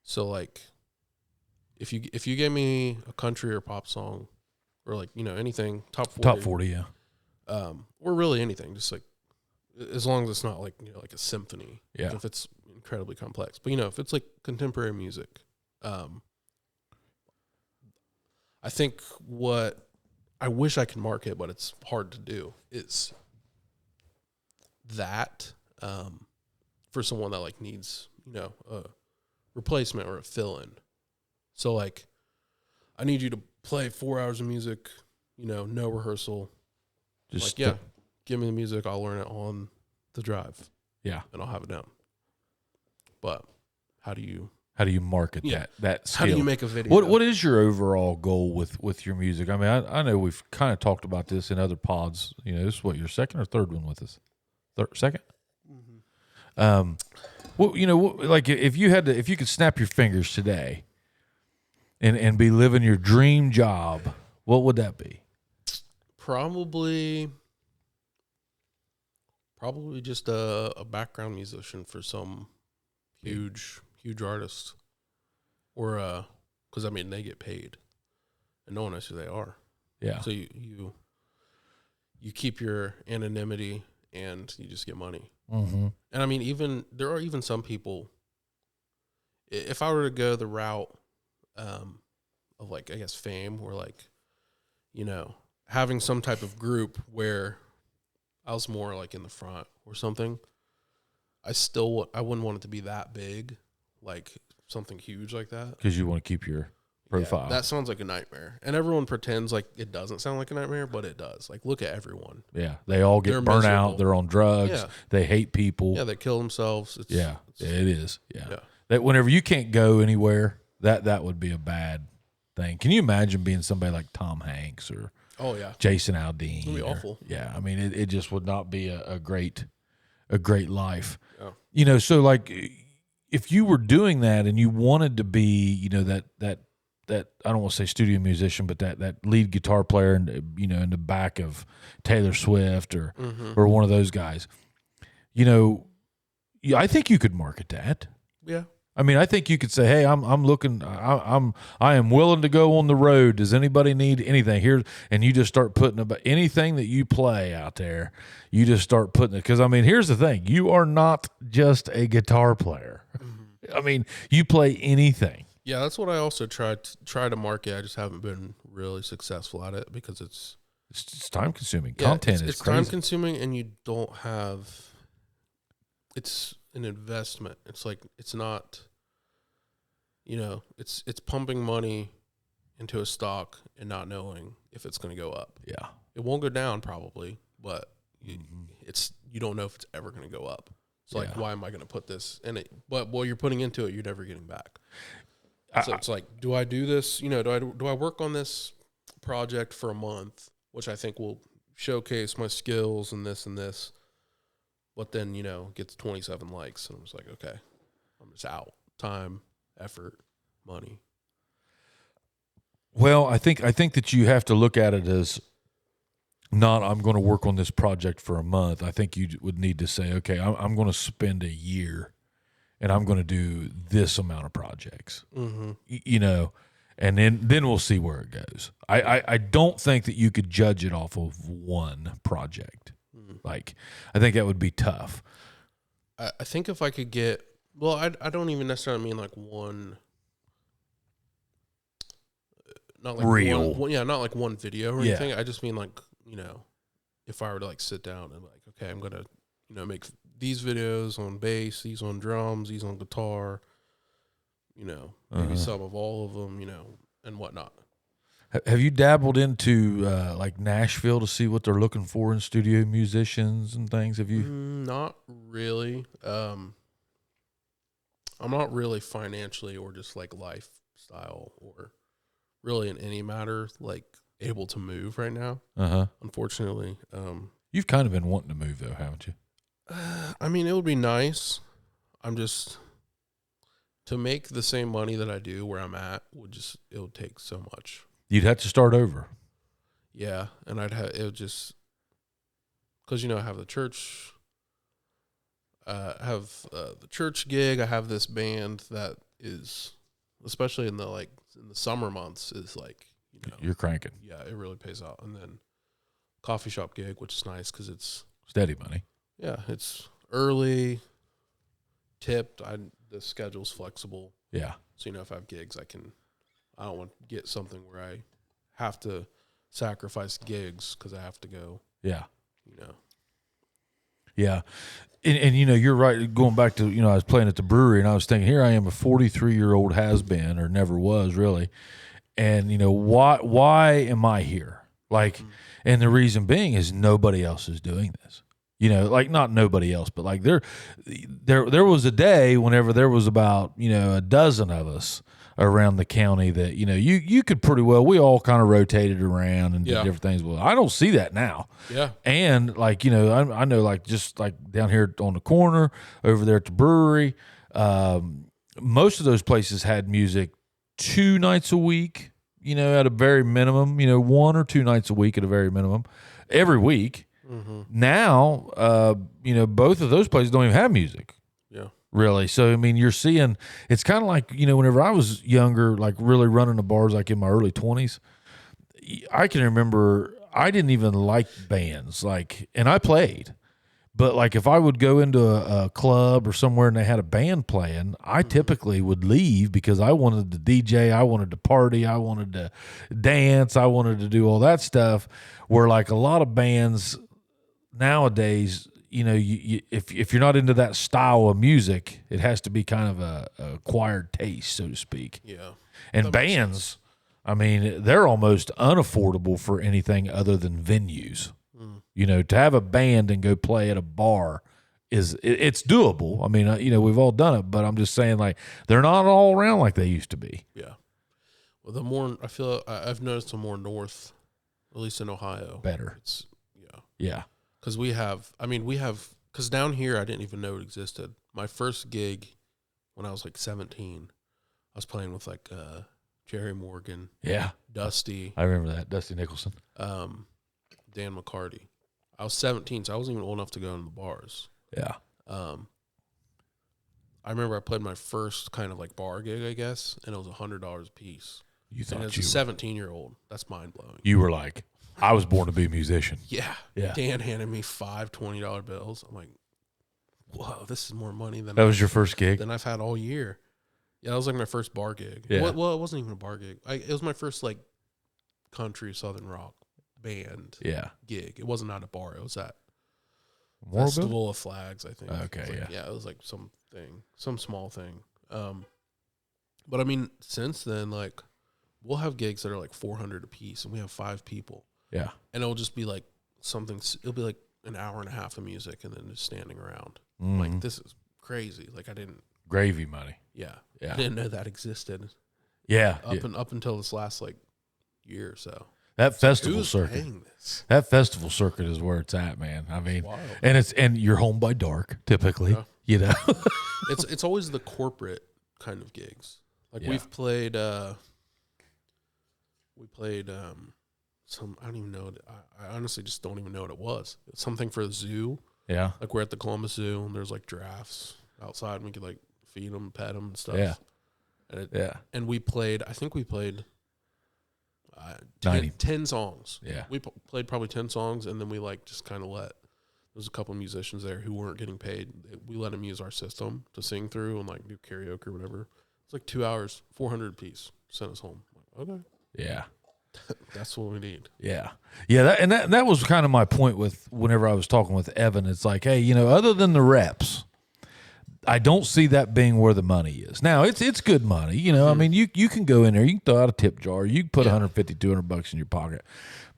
So like, if you gave me a country or pop song, or like anything top 40, yeah, or really anything, just like as long as it's not like like a symphony, yeah. If it's incredibly complex, but if it's like contemporary music, I think what I wish I could market, but it's hard to do, is that for someone that like needs a replacement or a fill-in. So like, I need you to play 4 hours of music, no rehearsal. Just like, give me the music, I'll learn it on the drive. Yeah, and I'll have it down. But how do you market that skill? How do you make a video? What is your overall goal with your music? I mean, I know we've kind of talked about this in other pods. This is what, your second or third one with us? Second. Mm-hmm. Like if you could snap your fingers today and be living your dream job, what would that be? Probably just a background musician for some huge artist, or because I mean they get paid, and no one knows who they are. Yeah. So you keep your anonymity, and you just get money. Mm-hmm. And I mean, there are even some people. If I were to go the route of like, I guess, fame, or like, having some type of group where I was more like in the front or something, I wouldn't want it to be that big, like something huge like that. Because you want to keep your profile. Yeah, that sounds like a nightmare. And everyone pretends like it doesn't sound like a nightmare, but it does. Like, look at everyone. Yeah, they all get burnt out. They're on drugs. Yeah. They hate people. Yeah, they kill themselves. It is. Yeah. That whenever you can't go anywhere, that would be a bad thing. Can you imagine being somebody like Tom Hanks or Jason Aldean? It'd be awful. Yeah, I mean, it just would not be a great life. Yeah. So like, if you were doing that and you wanted to be, that I don't want to say studio musician, but that lead guitar player, in the back of Taylor Swift or one of those guys, I think you could market that. Yeah. I mean, I think you could say, "Hey, I'm looking. I am willing to go on the road. Does anybody need anything here?" And you just start putting about anything that you play out there. You just start putting it, because I mean, here's the thing: you are not just a guitar player. Mm-hmm. I mean, you play anything. Yeah, that's what I also try to market. I just haven't been really successful at it because it's time consuming. Content is it's crazy. time consuming, and you don't have. It's an investment. It's like, it's not. It's pumping money into a stock and not knowing if it's going to go up. Yeah, it won't go down probably, but you you don't know if it's ever going to go up. So like, Yeah. why am I going to put this in it? But what you're putting into it, you're never getting back. So it's like, do I do this? You know, do I work on this project for a month, which I think will showcase my skills and this, but then, you know, gets 27 likes, and I'm just like, okay, I'm just out. Time, effort, money. Well, I think that you have to look at it as not, I'm going to work on this project for a month. I think you would need to say, okay, I'm going to spend a year and I'm going to do this amount of projects, you know, and then we'll see where it goes. I don't think that you could judge it off of one project. Like, I think that would be tough. I think if I could get, well, I don't even necessarily mean like one, not like real, not like one video or anything. I just mean like, you know, if I were to like sit down and like, okay, I'm gonna, you know, make these videos on bass, these on drums, these on guitar, you know, maybe some of all of them, you know, and whatnot. Have you dabbled into like Nashville to see what they're looking for in studio musicians and things? Have you? Not really. I'm not really financially or just like lifestyle or really in any matter like able to move right now. Unfortunately. You've kind of been wanting to move though, haven't you? I mean, it would be nice. I'm just to make the same money that I do where I'm at it would take so much. You'd have to start over. Yeah, and it would just because, you know, I have the church. The church gig. I have this band that is, especially in the summer months, is like, you know, You're cranking. Yeah, it really pays out. And then coffee shop gig, which is nice because it's Steady money. Yeah, it's early, tipped. The schedule's flexible. Yeah. So, you know, if I have gigs, I don't want to get something where I have to sacrifice gigs because I have to go. Yeah. You know. Yeah. And you know, you're right. Going back to, you know, I was playing at the brewery and I was thinking, here I am, a 43-year-old has-been or never was really. And, you know, why am I here? Like, and the reason being is nobody else is doing this. You know, like not nobody else, but like there was a day whenever there was about, you know, a dozen of us around the county that, you know, you could pretty well, we all kind of rotated around and did different things. Well, I don't see that now. Yeah. And like, you know, I know like just like down here on the corner over there at the brewery, most of those places had music 2 nights a week, you know, at a very minimum, you know, 1 or 2 nights a week at a very minimum every week. Now, you know, both of those places don't even have music. Yeah. Really. So, I mean, you're seeing, it's kind of like, you know, whenever I was younger, like really running the bars, like in my early 20s, I can remember I didn't even like bands, like, and I played. But like if I would go into a club or somewhere and they had a band playing, I typically would leave because I wanted to DJ, I wanted to party, I wanted to dance, I wanted to do all that stuff. Where like a lot of bands nowadays, you know, if you're not into that style of music, it has to be kind of a acquired taste, so to speak. Yeah. And bands, I mean, they're almost unaffordable for anything other than venues. You know, to have a band and go play at a bar it's doable. I mean, you know, we've all done it, but I'm just saying, like, they're not all around like they used to be. Yeah. Well, the more I feel, I've noticed the more north, at least in Ohio, Better. It's Yeah. Because because down here I didn't even know it existed. My first gig when I was like 17, I was playing with like Jerry Morgan, Dusty. I remember that, Dusty Nicholson, Dan McCarty. I was 17, so I wasn't even old enough to go in the bars. Yeah. I remember I played my first kind of like bar gig, I guess, and it was $100 a piece. You thought, and as a 17-year-old, that's mind blowing. You were like, I was born to be a musician. Yeah. Dan handed me 5 $20 bills. I'm like, whoa, this is more money than that was your first gig than I've had all year. Yeah, that was like my first bar gig. Yeah. Well, it wasn't even a bar gig. It was my first like country southern rock band gig. It wasn't at a bar. It was at Festival of Flags, I think. Okay, yeah, it was like some small thing. But I mean, since then, like, we'll have gigs that are like $400 a piece, and we have 5 people. Yeah, and it'll just be like something. It'll be like an hour and a half of music and then just standing around. Mm-hmm. Like, this is crazy. Like, I didn't. Gravy money. Yeah. Yeah. I didn't know that existed. Yeah. Up until this last, like, year or so. That festival Who's circuit. paying this? That festival circuit is where it's at, man. I mean, Wild. and you're home by dark typically. Yeah. You know, It's always the corporate kind of gigs. Like Yeah. we've played. We played some. I don't even know. I honestly just don't even know what it was. It's something for the zoo. Yeah. Like we're at the Columbus Zoo and there's like giraffes outside and we could like feed them, pet them and stuff. Yeah. And and we played. I think we played 90. 10 songs. Yeah. We played probably 10 songs and then we like just kind of let. There's a couple of musicians there who weren't getting paid. We let them use our system to sing through and like do karaoke or whatever. It's like 2 hours, 400 apiece. Sent us home. Like, okay. Yeah. That's what we need. Yeah. Yeah. That was kind of my point with whenever I was talking with Evan. It's like, hey, you know, other than the reps, I don't see that being where the money is. Now, it's good money. You know, I mean, you can go in there, you can throw out a tip jar, you can put $150, $200 in your pocket.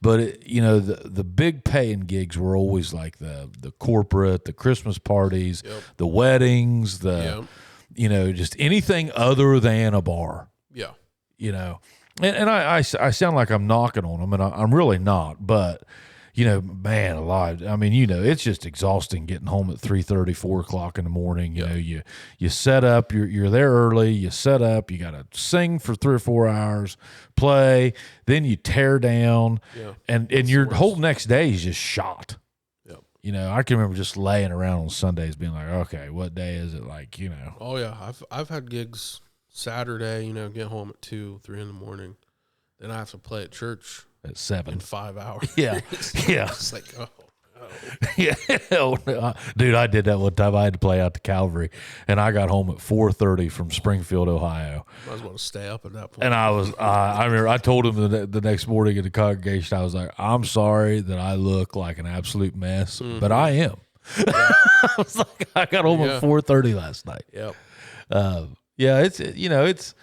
But, you know, the big paying gigs were always like the corporate, the Christmas parties, the weddings, you know, just anything other than a bar. Yeah. You know, and I sound like I'm knocking on them, and I'm really not. But, you know, man, alive. I mean, you know, it's just exhausting getting home at 3:30, 4 o'clock in the morning. You know, you set up, you're there early, you set up, you got to sing for 3 or 4 hours, play, then you tear down, and your whole next day is just shot. Yep. You know, I can remember just laying around on Sundays being like, okay, what day is it? Like, you know. Oh, yeah. I've had gigs Saturday, you know, get home at 2, 3 in the morning. Then I have to play at church at 7 in 5 hours. Yeah. Yeah. It's like, oh. Yeah, dude, I did that one time. I had to play out to Calvary, and I got home at 4:30 from Springfield, Ohio. Might as well stay up at that point. And I was, I remember, I told him the next morning in the congregation, I was like, "I'm sorry that I look like an absolute mess, but I am." I was like, I got home at 4:30 last night. Yep. Yeah, it's you know, it's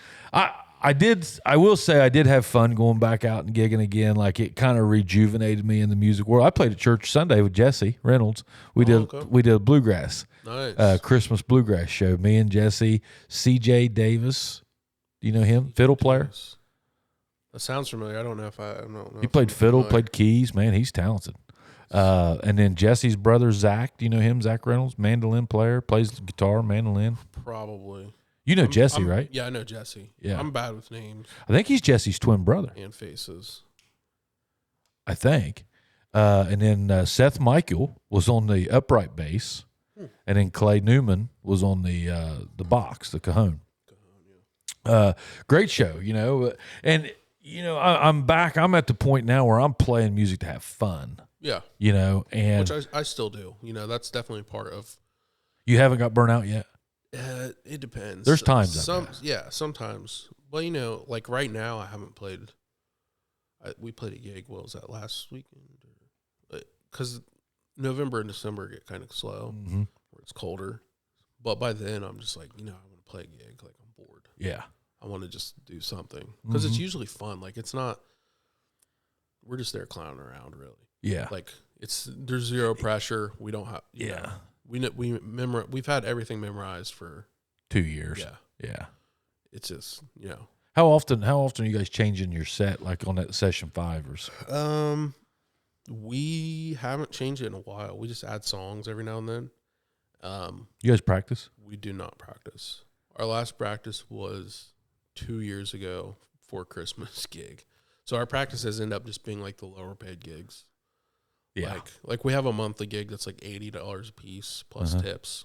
I will say I did have fun going back out and gigging again. Like it kind of rejuvenated me in the music world. I played at church Sunday with Jesse Reynolds. We did a bluegrass, Christmas bluegrass show. Me and Jesse, C.J. Davis. Do you know him? Fiddle player. That sounds familiar. I don't know if I don't know. He played fiddle, played keys. Man, he's talented. And then Jesse's brother Zach. Do you know him? Zach Reynolds, mandolin player, plays guitar, mandolin. Probably. You know Jesse, right? Yeah, I know Jesse. Yeah. I'm bad with names. I think he's Jesse's twin brother. And faces. I think. And then Seth Michael was on the upright bass. And then Clay Newman was on the box, the cajon. Great show, you know. And, you know, I'm back. I'm at the point now where I'm playing music to have fun. Yeah. You know, and. Which I still do. You know, that's definitely part of. You haven't got burnt out yet? It depends. There's times. Sometimes. Well, you know, like right now, I haven't played. We played a gig. What was that, last weekend? Because November and December get kind of slow, where it's colder. But by then, I'm just like, you know, I want to play a gig. Like I'm bored. Yeah. I want to just do something because it's usually fun. Like it's not. We're just there clowning around, really. Yeah. Like there's zero pressure. We don't have. You know, we've had everything memorized for 2 years. Yeah. Yeah. It's just, you know. How often are you guys changing your set, like on that session 5 or so? We haven't changed it in a while. We just add songs every now and then. You guys practice? We do not practice. Our last practice was 2 years ago for Christmas gig. So our practices end up just being like the lower paid gigs. Yeah. Like we have a monthly gig that's like $80 a piece plus tips.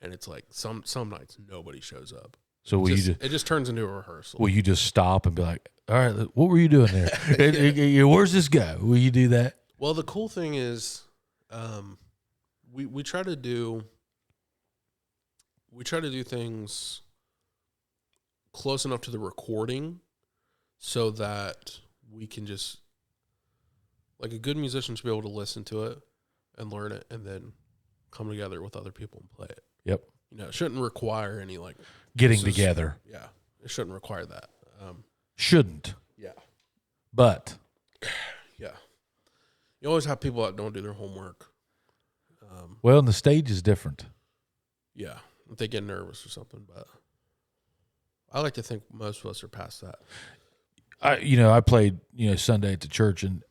And it's like some nights nobody shows up. So it just turns into a rehearsal. Will you just stop and be like, all right, what were you doing there? Where's this go? Will you do that? Well, the cool thing is we try to do things close enough to the recording so that we can just, like, a good musician should be able to listen to it and learn it and then come together with other people and play it. Yep. You know, it shouldn't require any, like, getting together. Yeah. It shouldn't require that. Shouldn't. Yeah. But. Yeah. You always have people that don't do their homework. Well, and the stage is different. Yeah, if they get nervous or something, but I like to think most of us are past that. I played, Sunday at the church, and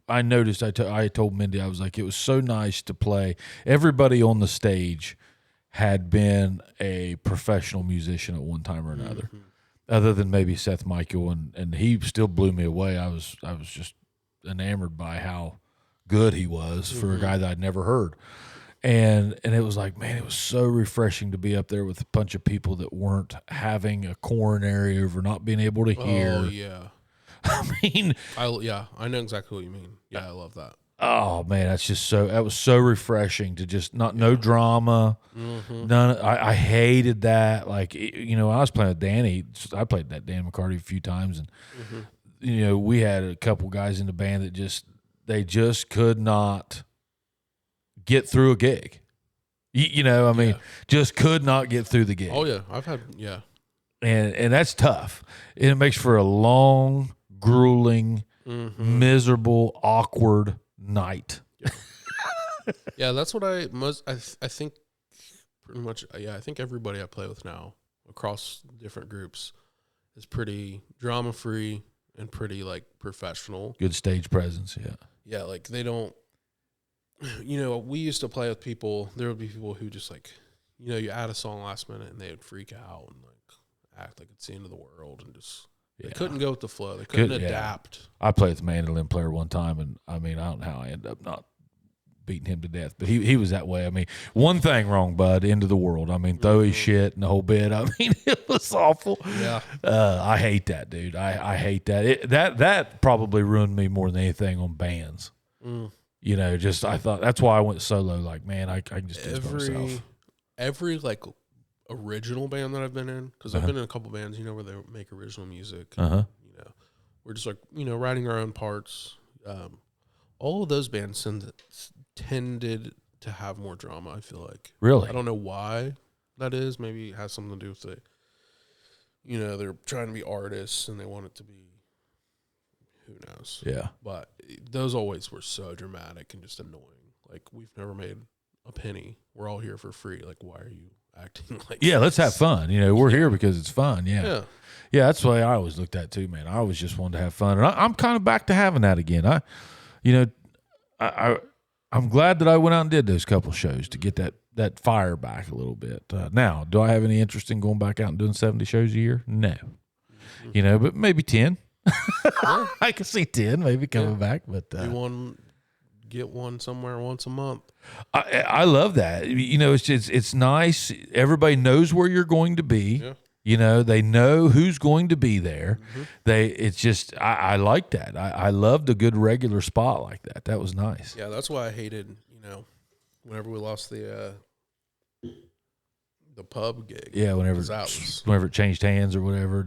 I noticed, I told Mindy, I was like, it was so nice to play. Everybody on the stage had been a professional musician at one time or another, other than maybe Seth Michael, and he still blew me away. I was just enamored by how good he was for a guy that I'd never heard. And it was like, man, it was so refreshing to be up there with a bunch of people that weren't having a coronary over not being able to hear. Oh, yeah. I mean, I know exactly what you mean. Yeah, I love that. Oh man, that was so refreshing to just no drama, none. I hated that. Like, I was playing with Danny. I played that Dan McCarty a few times, and we had a couple guys in the band that they just could not get through a gig. Just could not get through the gig. Oh yeah, and that's tough. And it makes for a long, grueling, miserable, awkward night. Yeah, that's what I think pretty much. Yeah, I think everybody I play with now across different groups is pretty drama free and pretty like professional. Good stage presence. Yeah, like they don't. We used to play with people. There would be people who just like, you add a song last minute and they would freak out and like act like it's the end of the world and just they couldn't go with the flow. They couldn't adapt. I played with a mandolin player one time, and I mean, I don't know how I ended up not beating him to death, but he was that way. I mean, one thing wrong, bud, end of the world. I mean, throw his shit and the whole bit. I mean, it was awful. Yeah. I hate that, dude. I hate that. That probably ruined me more than anything on bands. I thought that's why I went solo. Like, man, I can just do this by myself. Every like original band that I've been in, because I've been in a couple bands, where they make original music. We're just like writing our own parts. All of those bands tended to have more drama. I feel like. Really, I don't know why that is. Maybe it has something to do with they're trying to be artists and they want it to be. Who knows? Yeah. But those always were so dramatic and just annoying. Like, we've never made a penny. We're all here for free. Like, why are you acting like this? Let's have fun. We're here because it's fun. Yeah, that's the way I always looked at it too, man. I always just wanted to have fun. And I'm kind of back to having that again. I'm glad that I went out and did those couple shows to get that fire back a little bit. Now, do I have any interest in going back out and doing 70 shows a year? No. But maybe 10. I can see 10 maybe coming back, but get one somewhere once a month. I love that. It's nice. Everybody knows where you're going to be. They know who's going to be there. I like that. I loved a good regular spot like that. That was nice. Yeah, that's why I hated whenever we lost the pub gig. Yeah, whenever it changed hands or whatever.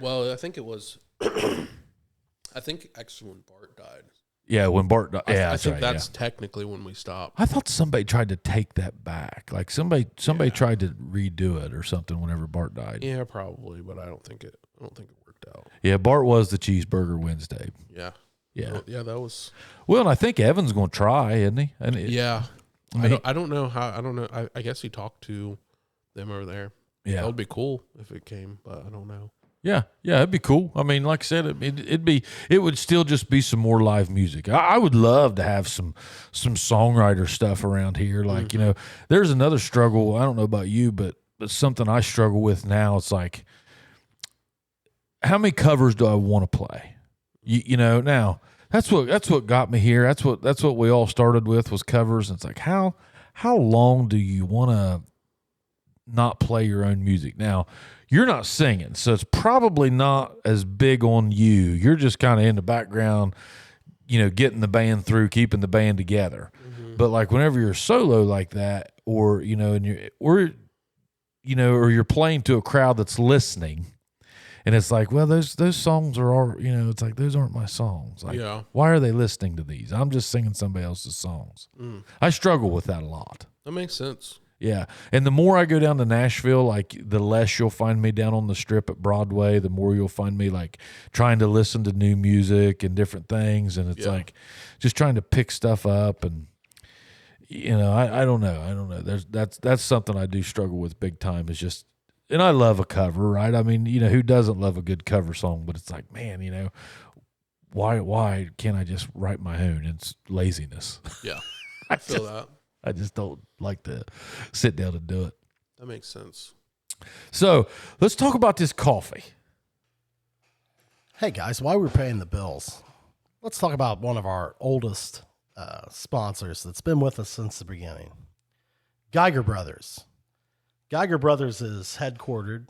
Well, I think it was. I think actually when Bart died. Yeah, when Bart died. Yeah, I think that's technically when we stopped. I thought somebody tried to take that back. Like somebody tried to redo it or something whenever Bart died. Yeah, probably, but I don't think it worked out. Yeah, Bart was the Cheeseburger Wednesday. Yeah. Yeah. Yeah, that was. Well, and I think Evan's going to try, isn't he? Yeah. I don't know how. I don't know. I guess he talked to them over there. Yeah, that would be cool if it came, but I don't know. Yeah, it'd be cool. I mean, like I said, it would still just be some more live music. I would love to have some songwriter stuff around here. Like there's another struggle. I don't know about you, but something I struggle with now. It's like, how many covers do I want to play? Now that's what got me here. That's what we all started with was covers. And it's like how long do you want to not play your own music? Now, you're not singing, so it's probably not as big on you. You're just kind of in the background, getting the band through, keeping the band together. But like whenever you're solo like that, or or you're playing to a crowd that's listening, and it's like, well, those songs are all, it's like those aren't my songs. Like, why are they listening to these? I'm just singing somebody else's songs. I struggle with that a lot. That makes sense. Yeah, and the more I go down to Nashville, like the less you'll find me down on the Strip at Broadway, the more you'll find me like trying to listen to new music and different things, and it's like just trying to pick stuff up. And I don't know. That's something I do struggle with big time. Is just, and I love a cover, right? I mean, who doesn't love a good cover song? But it's like, man, why can't I just write my own? It's laziness. Yeah, I feel that. I just don't like to sit down and do it. That makes sense. So let's talk about this coffee. Hey guys, while we're paying the bills, let's talk about one of our oldest sponsors that's been with us since the beginning. Geiger Brothers. Geiger Brothers is headquartered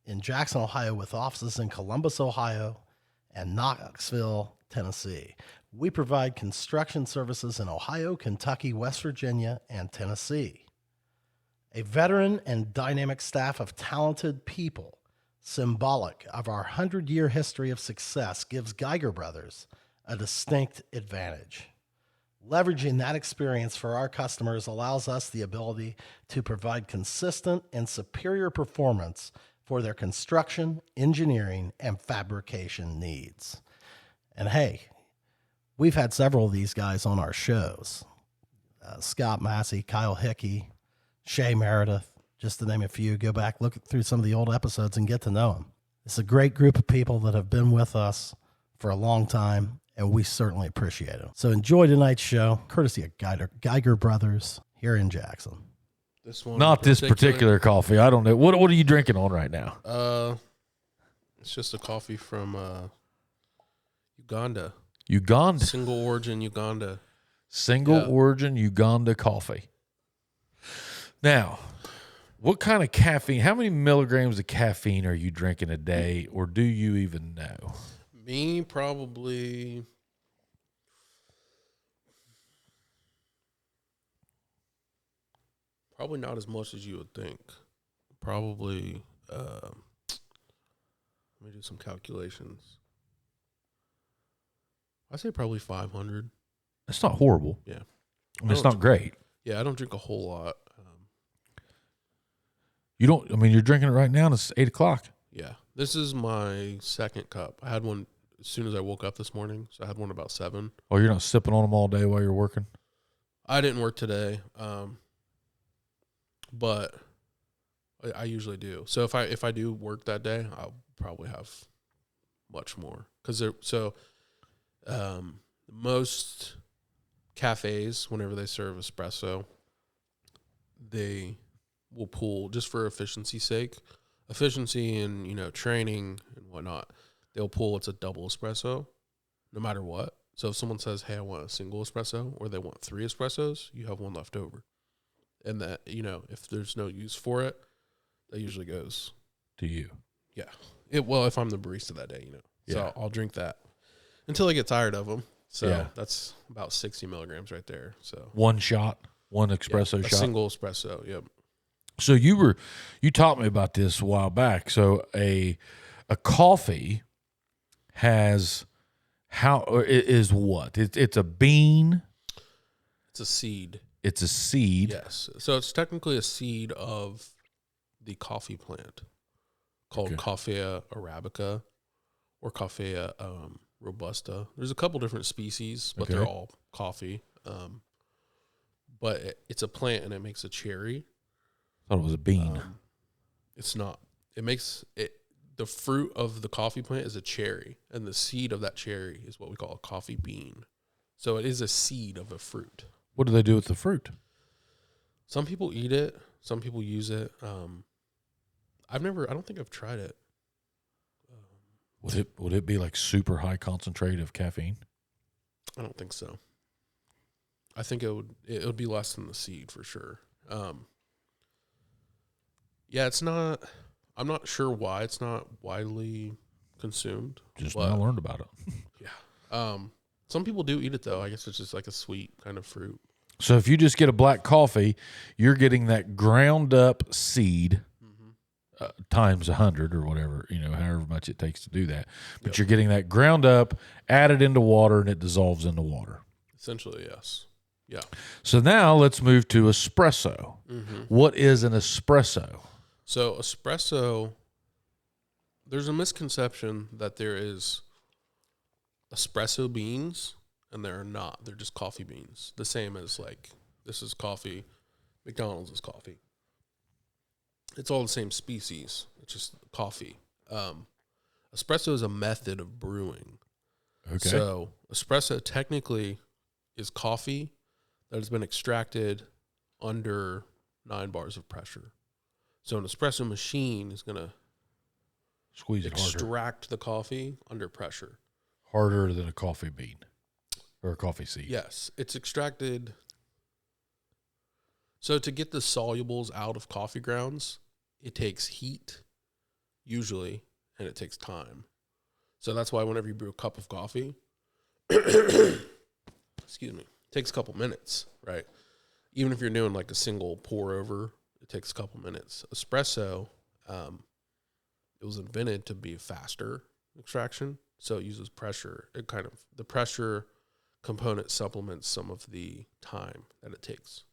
in Jackson, Ohio, with offices in Columbus, Ohio, and Knoxville, Tennessee. We provide construction services in Ohio, Kentucky, West Virginia, and Tennessee. A veteran and dynamic staff of talented people, symbolic of our 100-year history of success, gives Geiger Brothers a distinct advantage. Leveraging that experience for our customers allows us the ability to provide consistent and superior performance for their construction, engineering, and fabrication needs. And hey, we've had several of these guys on our shows. Scott Massey, Kyle Hickey, Shay Meredith, just to name a few. Go back, look through some of the old episodes and get to know them. It's a great group of people that have been with us for a long time, and we certainly appreciate it. So enjoy tonight's show, courtesy of Geiger Brothers here in Jackson. This one, Not this particular coffee. I don't know. What are you drinking on right now? It's just a coffee from Uganda. Uganda. Single origin Uganda. Origin Uganda coffee. Now, what kind of caffeine, how many milligrams of caffeine are you drinking a day, or do you even know? Me, probably not as much as you would think. Probably, let me do some calculations. I say probably 500. That's not horrible. Yeah. I mean, it's not great. Yeah, I don't drink a whole lot. You're drinking it right now and it's 8 o'clock. Yeah. This is my second cup. I had one as soon as I woke up this morning, so I had one about 7. Oh, you're not sipping on them all day while you're working? I didn't work today, but I usually do. So if I do work that day, I'll probably have much more. Most cafes, whenever they serve espresso, they will pull, just for efficiency's sake, and training and whatnot, they'll pull it's a double espresso no matter what. So if someone says, hey, I want a single espresso, or they want 3 espressos, you have one left over. And that, if there's no use for it, that usually goes to you. Yeah. If I'm the barista that day, So I'll drink that until I get tired of them. So that's about 60 milligrams right there. So one shot, one espresso shot. A single espresso. Yep. So you taught me about this a while back. So a coffee is what? It's a bean. It's a seed. It's a seed. Yes. So it's technically a seed of the coffee plant called Coffea arabica or Coffea robusta. There's a couple different species, but they're all coffee. But it's a plant and it makes a cherry. I thought it was a bean. It's not. It makes it. The fruit of the coffee plant is a cherry, and the seed of that cherry is what we call a coffee bean. So it is a seed of a fruit. What do they do with the fruit? Some people eat it. Some people use it. I don't think I've tried it. Would it be like super high concentrate of caffeine? I don't think so. I think it would be less than the seed for sure. It's not. I'm not sure why it's not widely consumed. Just now learned about it. Yeah. Some people do eat it though. I guess it's just like a sweet kind of fruit. So if you just get a black coffee, you're getting that ground up seed times 100 or whatever, however much it takes to do that. But you're getting that ground up, added into water, and it dissolves into water. Essentially, yes. Yeah. So now let's move to espresso. Mm-hmm. What is an espresso? So espresso, there's a misconception that there is espresso beans, and there are not. They're just coffee beans, the same as like This is coffee. McDonald's is coffee. It's all the same species. It's just coffee. Espresso is a method of brewing. Okay. So espresso technically is coffee that has been extracted under 9 bars of pressure. So an espresso machine is going to Squeeze it harder. extract the coffee under pressure. Harder than a coffee bean or a coffee seed. Yes, it's extracted. So to get the solubles out of coffee grounds, it takes heat, usually, and it takes time. So that's why whenever you brew a cup of coffee, excuse me, it takes a couple minutes, right? Even if you're doing like a single pour over, it takes a couple minutes. Espresso, it was invented to be faster extraction, so it uses pressure. The pressure component supplements some of the time that it takes.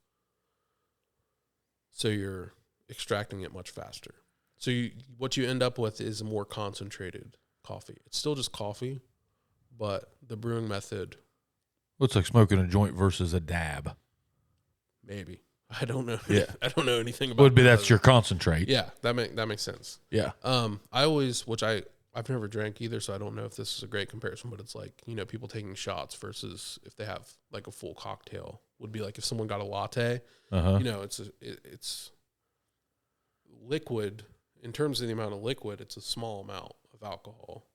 So you're extracting it much faster. So what you end up with is a more concentrated coffee. It's still just coffee, but the brewing method. Looks like smoking a joint versus a dab. Maybe. I don't know. Yeah. I don't know anything about Would be that's your concentrate. Yeah, that makes sense. Yeah. I've never drank either, so I don't know if this is a great comparison, but it's like, people taking shots versus if they have like a full cocktail would be like if someone got a latte, it's liquid. In terms of the amount of liquid, it's a small amount of alcohol,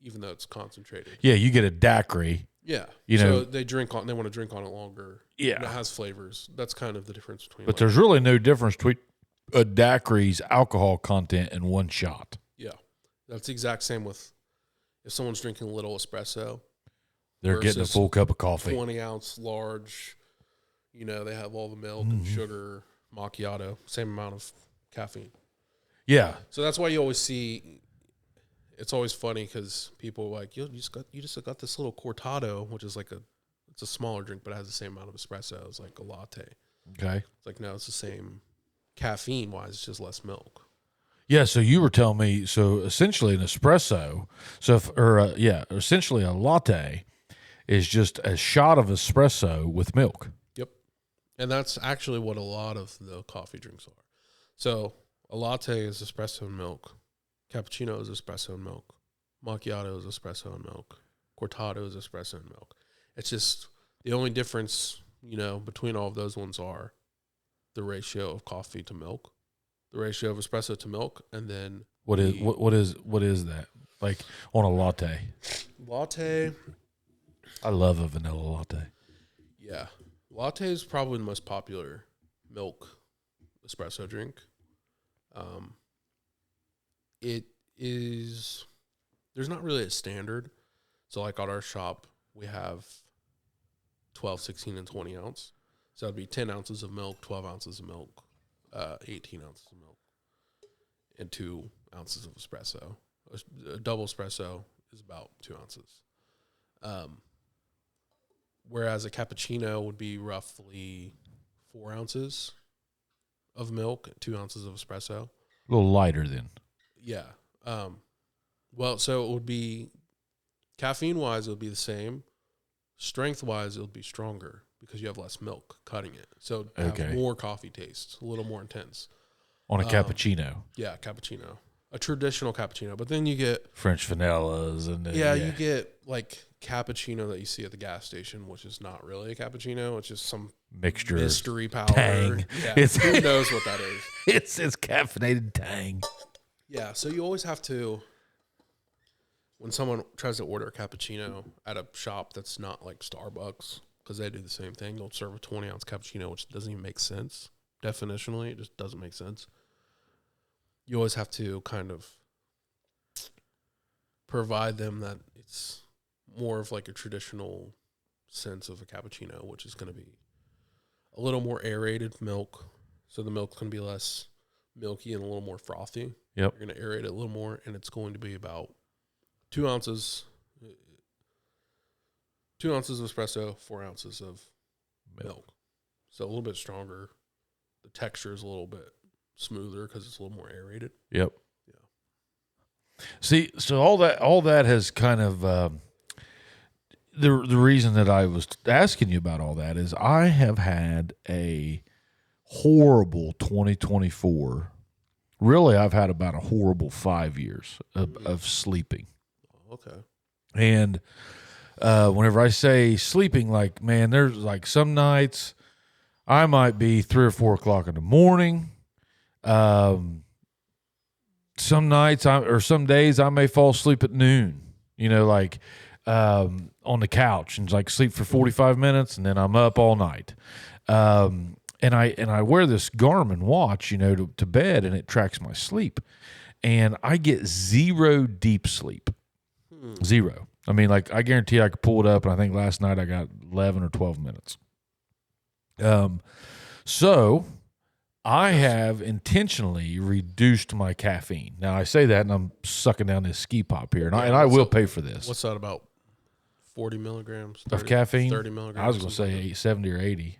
even though it's concentrated. Yeah, you get a daiquiri. Yeah. So they want to drink on it longer. Yeah. And it has flavors. That's kind of the difference between. But there's really no difference between a daiquiri's alcohol content and one shot. Yeah. That's the exact same with if someone's drinking a little espresso. They're getting a full cup of coffee. 20-ounce large. They have all the milk and sugar, macchiato, same amount of caffeine. Yeah. So that's why you always see. It's always funny because people are like, you just got this little cortado, which is it's a smaller drink, but it has the same amount of espresso as like a latte. Okay. It's like, no, it's the same caffeine wise, it's just less milk. Yeah, so you were telling me, so essentially an espresso, essentially a latte is just a shot of espresso with milk. Yep. And that's actually what a lot of the coffee drinks are. So a latte is espresso and milk. Cappuccino is espresso and milk. Macchiato is espresso and milk. Cortado is espresso and milk. It's just the only difference, between all of those ones are the ratio of coffee to milk, the ratio of espresso to milk, and then what is that? Like on a latte? Latte. I love a vanilla latte. Yeah. Latte is probably the most popular milk espresso drink. It is, there's not really a standard. So like at our shop, we have 12, 16, and 20 ounce. So that'd be 10 ounces of milk, 12 ounces of milk, 18 ounces of milk, and 2 ounces of espresso. A double espresso is about 2 ounces. Whereas a cappuccino would be roughly 4 ounces of milk, 2 ounces of espresso. A little lighter then. Yeah. So it would be, caffeine-wise, it would be the same. Strength-wise, it would be stronger because you have less milk cutting it. So it have more coffee taste, a little more intense. On a cappuccino. Yeah, cappuccino. A traditional cappuccino. But then you get French vanillas and you get like cappuccino that you see at the gas station, which is not really a cappuccino. It's just some mixture, mystery powder. Tang. Yeah, who knows what that is? It's caffeinated tang. Yeah, so you always have to, when someone tries to order a cappuccino at a shop that's not like Starbucks, because they do the same thing, they'll serve a 20-ounce cappuccino, which doesn't even make sense. Definitionally, it just doesn't make sense. You always have to kind of provide them that it's more of like a traditional sense of a cappuccino, which is going to be a little more aerated milk. So the milk's going to be less milky and a little more frothy. Yep. You're going to aerate it a little more, and it's going to be about 2 ounces. 2 ounces of espresso, 4 ounces of milk. So a little bit stronger. The texture is a little bit smoother because it's a little more aerated. Yep. Yeah. See, so all that has kind of the reason that I was asking you about all that is I have had a horrible 2024. Really, I've had about a horrible 5 years of sleeping. Okay. And whenever I say sleeping, like, man, there's like some nights I might be 3 or 4 o'clock in the morning. Some nights or some days I may fall asleep at noon, like on the couch and like sleep for 45 minutes and then I'm up all night. And I wear this Garmin watch, to bed, and it tracks my sleep. And I get zero deep sleep. Zero. I mean, like, I guarantee I could pull it up, and I think last night I got 11 or 12 minutes. So I have intentionally reduced my caffeine. Now, I say that, and I'm sucking down this ski pop here, and I will pay for this. What's that, about 40 milligrams? 30, of caffeine? 30 milligrams? I was going to say 70 or 80.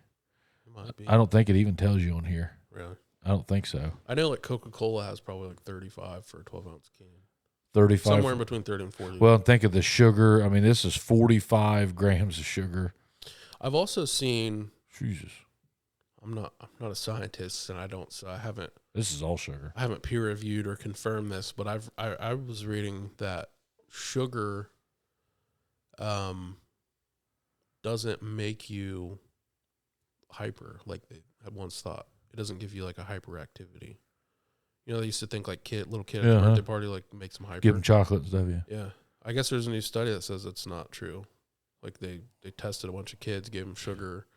Might be. I don't think it even tells you on here. Really? I don't think so. I know like Coca-Cola has probably like 35 for a 12-ounce can. 35. Somewhere in between 30 and 40. Well, think of the sugar. I mean, this is 45 grams of sugar. I've also seen. Jesus. I'm not a scientist, and I haven't. This is all sugar. I haven't peer reviewed or confirmed this, but I was reading that sugar, doesn't make you hyper like they had once thought. It doesn't give you like a hyperactivity. They used to think like little kid at the birthday party like makes them hyper. Give them chocolate and stuff, yeah. Yeah. I guess there's a new study that says it's not true. Like they tested a bunch of kids, gave them sugar,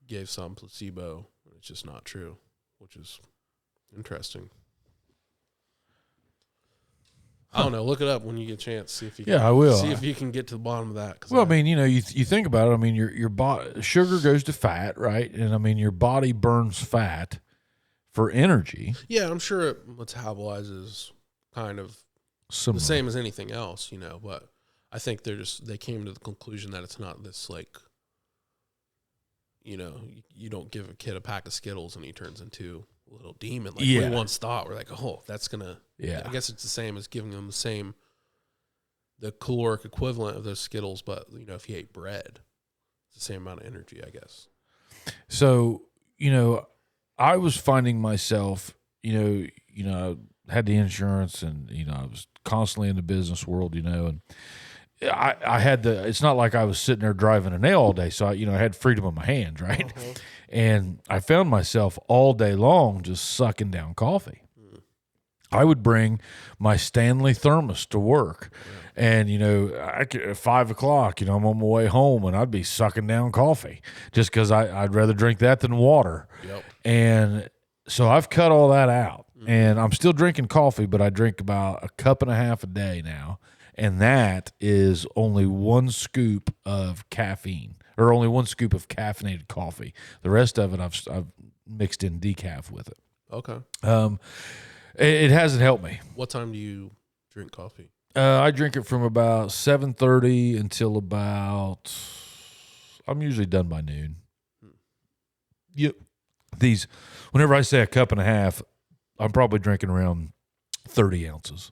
gave some placebo, and it's just not true, which is interesting. I don't know. Look it up when you get a chance. See if you can, I will. See if you can get to the bottom of that. Well, I mean, you think about it. I mean, your body, sugar goes to fat, right? And I mean, your body burns fat for energy. Yeah, I'm sure it metabolizes kind of Similar. the same as anything else, but I think they came to the conclusion that it's not this like, you don't give a kid a pack of Skittles and he turns into a little demon like we once thought. We're like, oh, that's gonna. Yeah, I guess it's the same as giving them the caloric equivalent of those Skittles, but if he ate bread, it's the same amount of energy, I guess. So I was finding myself, I had the insurance, and I was constantly in the business world, and I had it's not like I was sitting there driving a nail all day, so I had freedom of my hands, right? Uh-huh. And I found myself all day long just sucking down coffee. I would bring my Stanley thermos to work, and at 5 o'clock, I'm on my way home, and I'd be sucking down coffee just because I'd rather drink that than water. Yep. And so I've cut all that out, and I'm still drinking coffee, but I drink about a cup and a half a day now, and that is only 1 scoop of caffeine, or only 1 scoop of caffeinated coffee. The rest of it I've mixed in decaf with it. Okay. It hasn't helped me. What time do you drink coffee? I drink it from about 7:30 until about. I'm usually done by noon. Yep. Whenever I say a cup and a half, I'm probably drinking around 30 ounces.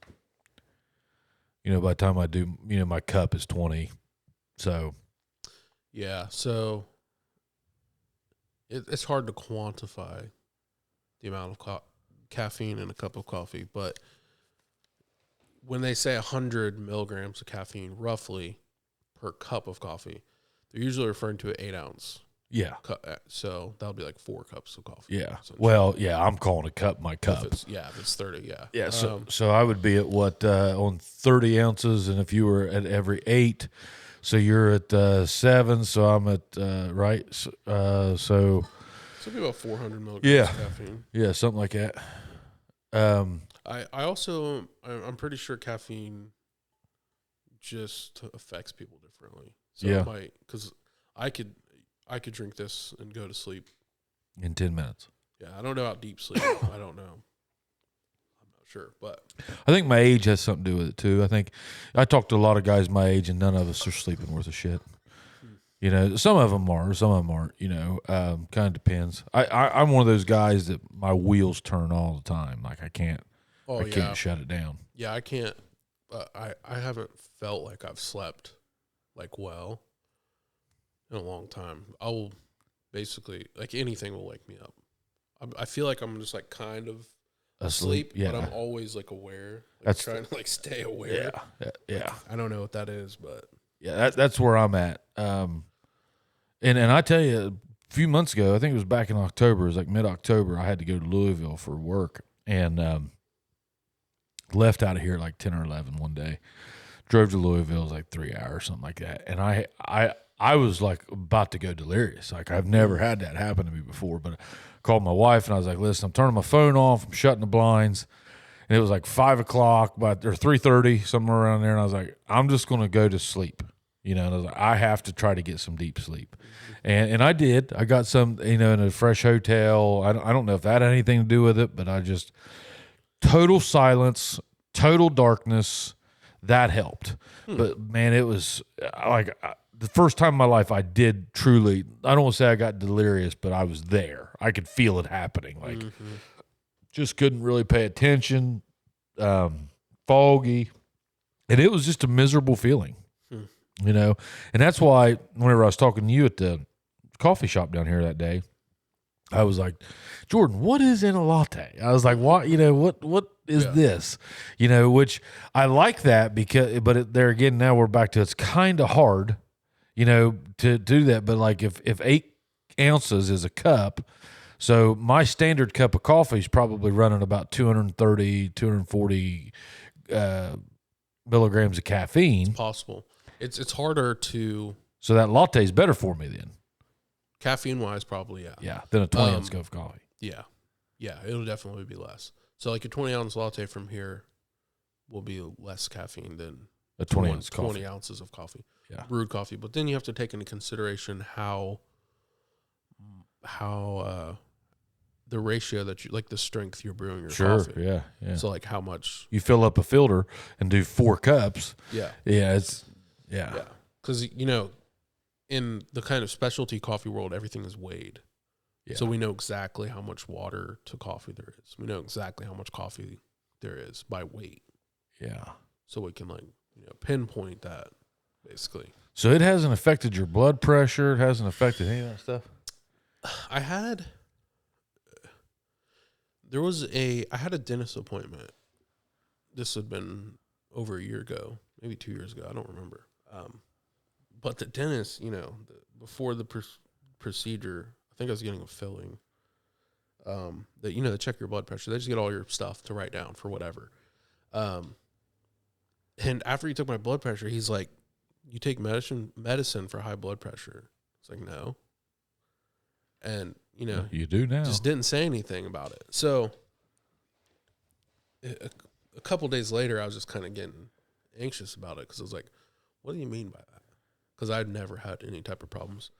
By the time I do, my cup is 20. So. Yeah. So. It's hard to quantify the amount of caffeine in a cup of coffee, but when they say 100 milligrams of caffeine roughly per cup of coffee, they're usually referring to an 8-ounce. Yeah. So that'll be like 4 cups of coffee. Yeah. Well, yeah, I'm calling a cup my cup. If it's 30, yeah. Yeah, so I would be at on 30 ounces, and if you were at every 8, so you're at 7, so I'm at, right? So it'd be about 400 milligrams of caffeine. Yeah, something like that. I'm pretty sure caffeine just affects people differently. So it might, because I could drink this and go to sleep in 10 minutes. Yeah, I don't know about deep sleep. I don't know. I'm not sure, but I think my age has something to do with it too. I think I talk to a lot of guys my age, and none of us are sleeping worth a shit. Some of them are, some of them aren't. Kind of depends. I'm one of those guys that my wheels turn all the time. Like I can't shut it down. Yeah, I can't. I haven't felt like I've slept like well in a long time. I will basically, like, anything will wake me up. I feel like I'm just like kind of asleep, Yeah. but I'm always like aware. Like, That's trying to like stay aware. Yeah. I don't know what that is, but Yeah, that's where I'm at. And I tell you, a few months ago, I think it was back in October, it was like mid-October, I had to go to Louisville for work, and left out of here like 10 or 11 one day. Drove to Louisville, it was like 3 hours, something like that. And I was like about to go delirious. Like, I've never had that happen to me before, but I called my wife and I was like, listen, I'm turning my phone off, I'm shutting the blinds. And it was like 5 o'clock, or 3:30, somewhere around there. And I was like, I'm just going to go to sleep. And I was like, I have to try to get some deep sleep. And I did. I got some, in a fresh hotel. I don't know if that had anything to do with it, but I just, total silence, total darkness, that helped. But man, it was like the first time in my life I did truly, I don't want to say I got delirious, but I was there. I could feel it happening. Like, just couldn't really pay attention, foggy. And it was just a miserable feeling, And that's why whenever I was talking to you at the coffee shop down here that day, I was like, Jordan, what is in a latte? I was like, what is this? Which I like that but there again, now we're back to, it's kind of hard, to do that. But like if 8 ounces is a cup, so my standard cup of coffee is probably running about 230, 240 milligrams of caffeine. it's possible. It's harder to. So that latte is better for me then. Caffeine wise, probably, yeah. Yeah, than a 20 ounce cup of coffee. Yeah. Yeah, it'll definitely be less. So like a 20-ounce latte from here will be less caffeine than A 20 ounce coffee. 20 ounces of coffee. Yeah. Brewed coffee. But then you have to take into consideration how the ratio that you, like the strength you're brewing your coffee. Yeah, yeah. So like how much. You fill up a filter and do 4 cups. Yeah. Yeah, Yeah. Because, in the kind of specialty coffee world, everything is weighed. Yeah. So we know exactly how much water to coffee there is. We know exactly how much coffee there is by weight. Yeah. So we can pinpoint that basically. So it hasn't affected your blood pressure. It hasn't affected any of that stuff. I had a dentist appointment. This had been over a year ago, maybe 2 years ago. I don't remember. But the dentist, before the procedure, I think I was getting a filling. They check your blood pressure. They just get all your stuff to write down for whatever. And after he took my blood pressure, he's like, "You take medicine for high blood pressure?" It's like, "No." And You do now. just didn't say anything about it. So a couple days later, I was just kind of getting anxious about it because I was like, "What do you mean by that?" Because I'd never had any type of problems.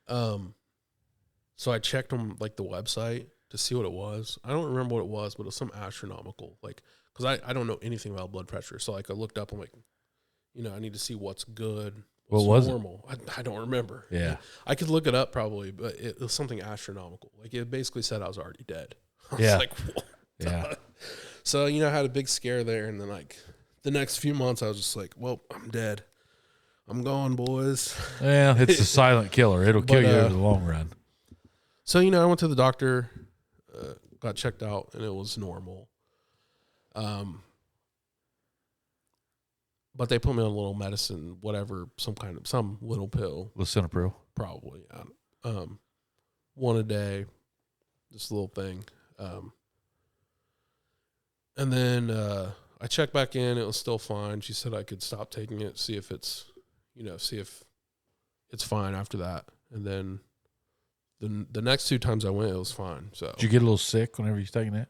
So I checked on like the website to see what it was. I don't remember what it was, but it was some astronomical, like, because I don't know anything about blood pressure. So like I looked up, I'm like, I need to see what's good, what's What was normal. I don't remember. Yeah. I could look it up probably, but it was something astronomical. Like it basically said I was already dead. I was Yeah. like, what? Yeah. So, I had a big scare there. And then like the next few months I was just like, well, I'm dead. I'm gone, boys. Yeah, it's a silent killer. It'll kill you over the long run. So, I went to the doctor, got checked out, and it was normal. But they put me on a little medicine, whatever, some little pill, Lisinopril. probably. One a day, this little thing. And then I checked back in. It was still fine. She said I could stop taking it, see if it's fine after that. And then the next 2 times I went, it was fine. So Did you get a little sick whenever you're taking that?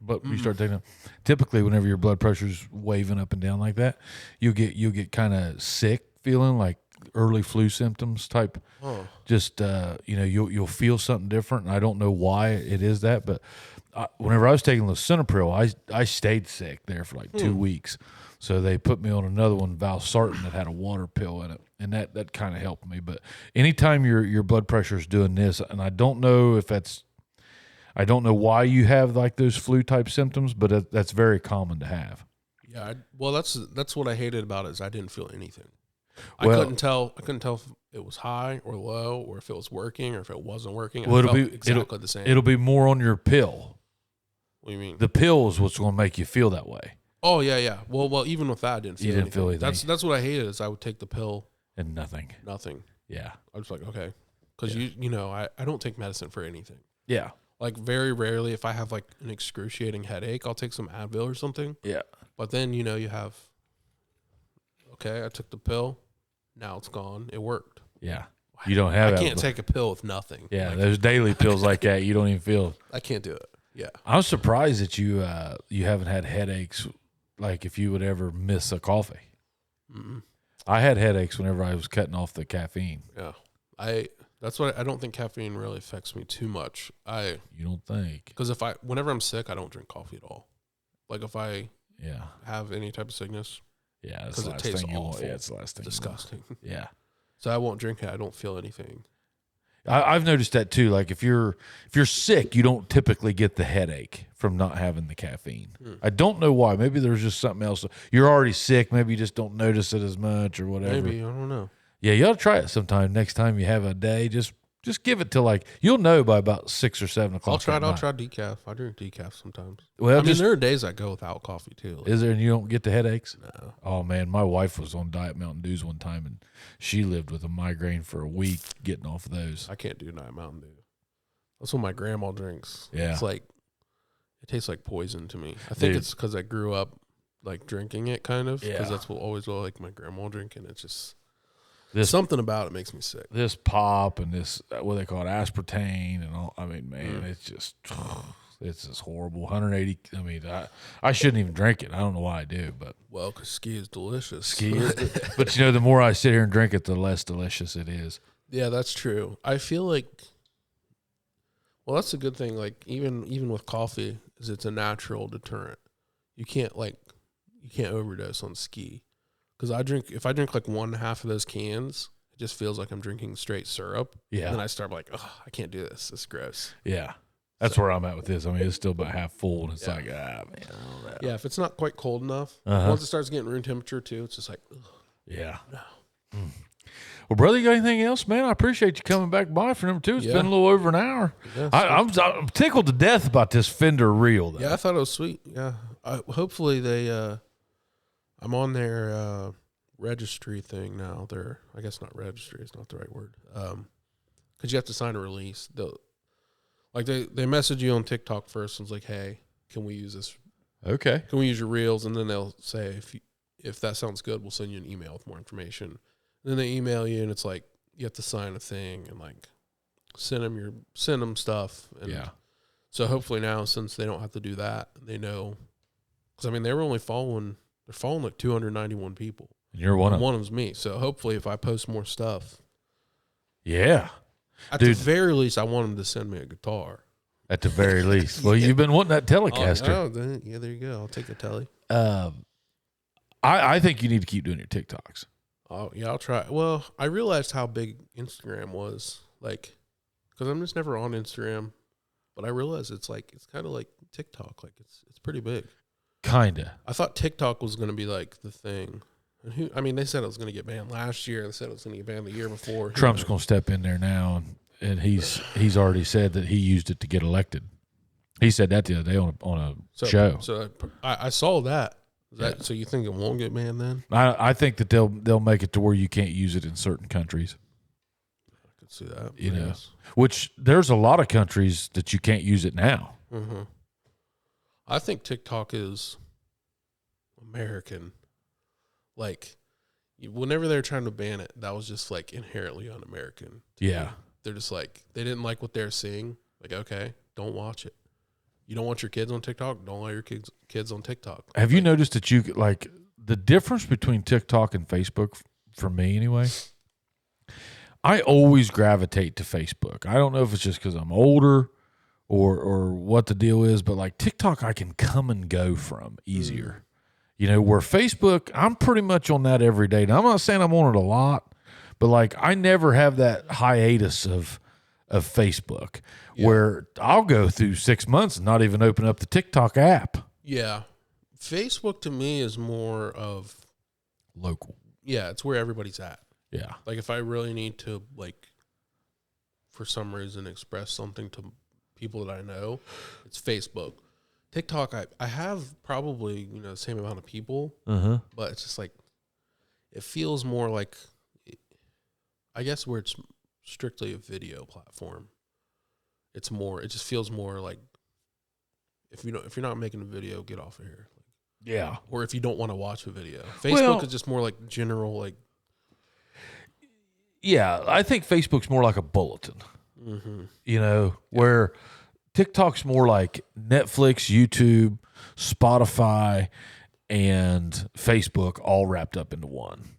But you start taking it. Typically, whenever your blood pressure's waving up and down like that, you'll get kind of sick, feeling like early flu symptoms type. Oh. Just you'll feel something different, and I don't know why it is that, but whenever I was taking lisinopril, I stayed sick there for like 2 weeks. So they put me on another one, valsartan, that had a water pill in it, and that kind of helped me. But anytime your blood pressure is doing this, and I don't know why you have like those flu type symptoms, but that's very common to have. Yeah, well, that's what I hated about it is I didn't feel anything. I couldn't tell if it was high or low, or if it was working or if it wasn't working. Well, it'll be exactly the same. It'll be more on your pill. What do you mean? The pill is what's going to make you feel that way. Oh yeah. Well, even with that, I didn't feel You didn't feel anything. That's what I hated is I would take the pill and nothing. Yeah. I was like, okay, because you know I don't take medicine for anything. Yeah. Like very rarely, if I have like an excruciating headache, I'll take some Advil or something. Yeah. But then you have. Okay, I took the pill. Now it's gone. It worked. Yeah. You don't have. I can't take a pill with nothing. Yeah, like, there's daily pills like that. You don't even feel. I can't do it. Yeah. I'm surprised that you haven't had headaches, like if you would ever miss a coffee. Mm-mm. I had headaches whenever I was cutting off the caffeine. Yeah. That's why I don't think caffeine really affects me too much. You don't think? Because whenever I'm sick, I don't drink coffee at all. Like if I have any type of sickness. Yeah, that's the last tastes thing you want. awful. Yeah, it's the last thing. Disgusting. Yeah. So I won't drink it. I don't feel anything. I've noticed that too. Like if you're sick, you don't typically get the headache from not having the caffeine. I don't know why. Maybe there's just something else. You're already sick. Maybe you just don't notice it as much or whatever. Maybe, I don't know. Yeah, you ought to try it sometime. Next time you have a day, just give it till you'll know by about 6 or 7 o'clock. I'll try decaf. I drink decaf sometimes. Well, there are days I go without coffee too. Like, is there, and you don't get the headaches? No. Oh man, my wife was on Diet Mountain Dews one time, and she lived with a migraine for a week getting off of those. I can't do Diet Mountain Dew. That's what my grandma drinks. Yeah, it's like it tastes like poison to me. I think it's because I grew up like drinking it, kind of. Because that's what always like my grandma drinking. It's just. Something about it makes me sick. This pop and this, what they call it, aspartame and all. I mean, man, it's just horrible. 180. I mean, I shouldn't even drink it. I don't know why I do, but because ski is delicious. But the more I sit here and drink it, the less delicious it is. Yeah, that's true. I feel like, well, that's a good thing. Like even with coffee, is it's a natural deterrent. You can't overdose on ski. Because if I drink like 1/2 of those cans, it just feels like I'm drinking straight syrup. Yeah. And then I start like, oh, I can't do this. It's gross. Yeah. That's where I'm at with this. I mean, it's still about half full, and it's like, man. Yeah, if it's not quite cold enough, once it starts getting room temperature too, it's just like, ugh. Yeah. No. Well, brother, you got anything else, man? I appreciate you coming back by for number 2. It's been a little over an hour. Yeah, I'm tickled to death about this Fender reel, though. Yeah, I thought it was sweet. Yeah. Hopefully they I'm on their registry thing now. I guess not registry. It's not the right word. Because you have to sign a release. They message you on TikTok first and it's like, hey, can we use this? Okay. Can we use your reels? And then they'll say, if that sounds good, we'll send you an email with more information. And then they email you and it's like, you have to sign a thing and like send them stuff. And so hopefully now, since they don't have to do that, they know. Because I mean, they're following like 291 people. And you're one of them. One of them's me. So hopefully if I post more stuff. Yeah. At the very least, I want them to send me a guitar. At the very least. Well, you've been wanting that Telecaster. There you go. I'll take the Tele. I think you need to keep doing your TikToks. Oh, yeah, I'll try. Well, I realized how big Instagram was. Like, because I'm just never on Instagram. But I realized it's kind of like TikTok. Like, it's pretty big. Kinda. I thought TikTok was going to be like the thing. And they said it was going to get banned last year. They said it was going to get banned the year before. Trump's going to step in there now, and he's already said that he used it to get elected. He said that the other day on a show. So I saw that. So you think it won't get banned then? I think that they'll make it to where you can't use it in certain countries. I could see that. Know, which there's a lot of countries that you can't use it now. Mm-hmm. I think TikTok is American. Like, whenever they were trying to ban it, that was just like inherently un-American. Yeah. They're just like, they didn't like what they're seeing. Like, okay, don't watch it. You don't want your kids on TikTok? Don't allow your kids on TikTok. Have you noticed that the difference between TikTok and Facebook, for me anyway, I always gravitate to Facebook. I don't know if it's just because I'm older or what the deal is, but like TikTok I can come and go from easier. Where Facebook, I'm pretty much on that every day. Now, I'm not saying I'm on it a lot, but like I never have that hiatus of Facebook where I'll go through 6 months and not even open up the TikTok app. Yeah. Facebook to me is more of local. yeah, it's where everybody's at. Yeah. Like if I really need to like, for some reason, express something to people that I know, it's Facebook. TikTok, I have probably, the same amount of people, but it's just like, it feels more like, I guess where it's strictly a video platform. It just feels more like, if you're not making a video, get off of here. Yeah. Or if you don't want to watch a video. Facebook is just more like general, like. Yeah, I think Facebook's more like a bulletin. Where TikTok's more like Netflix, YouTube, Spotify, and Facebook all wrapped up into one.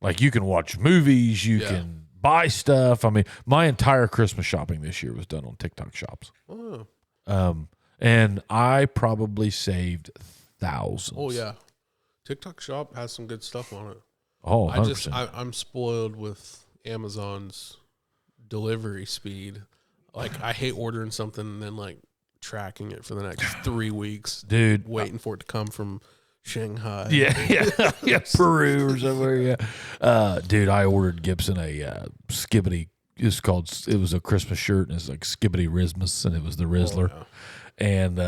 Like you can watch movies, you can buy stuff. I mean, my entire Christmas shopping this year was done on TikTok shops. Oh. And I probably saved thousands. Oh yeah, TikTok shop has some good stuff on it. Oh, 100%. I'm spoiled with Amazon's delivery speed. Like I hate ordering something and then like tracking it for the next 3 weeks, dude, waiting for it to come from Shanghai. Yeah, Peru or somewhere. Yeah, dude, I ordered Gibson a Skibbity. It was a Christmas shirt, and it's like Skibbity Rismas, and it was the Rizzler, and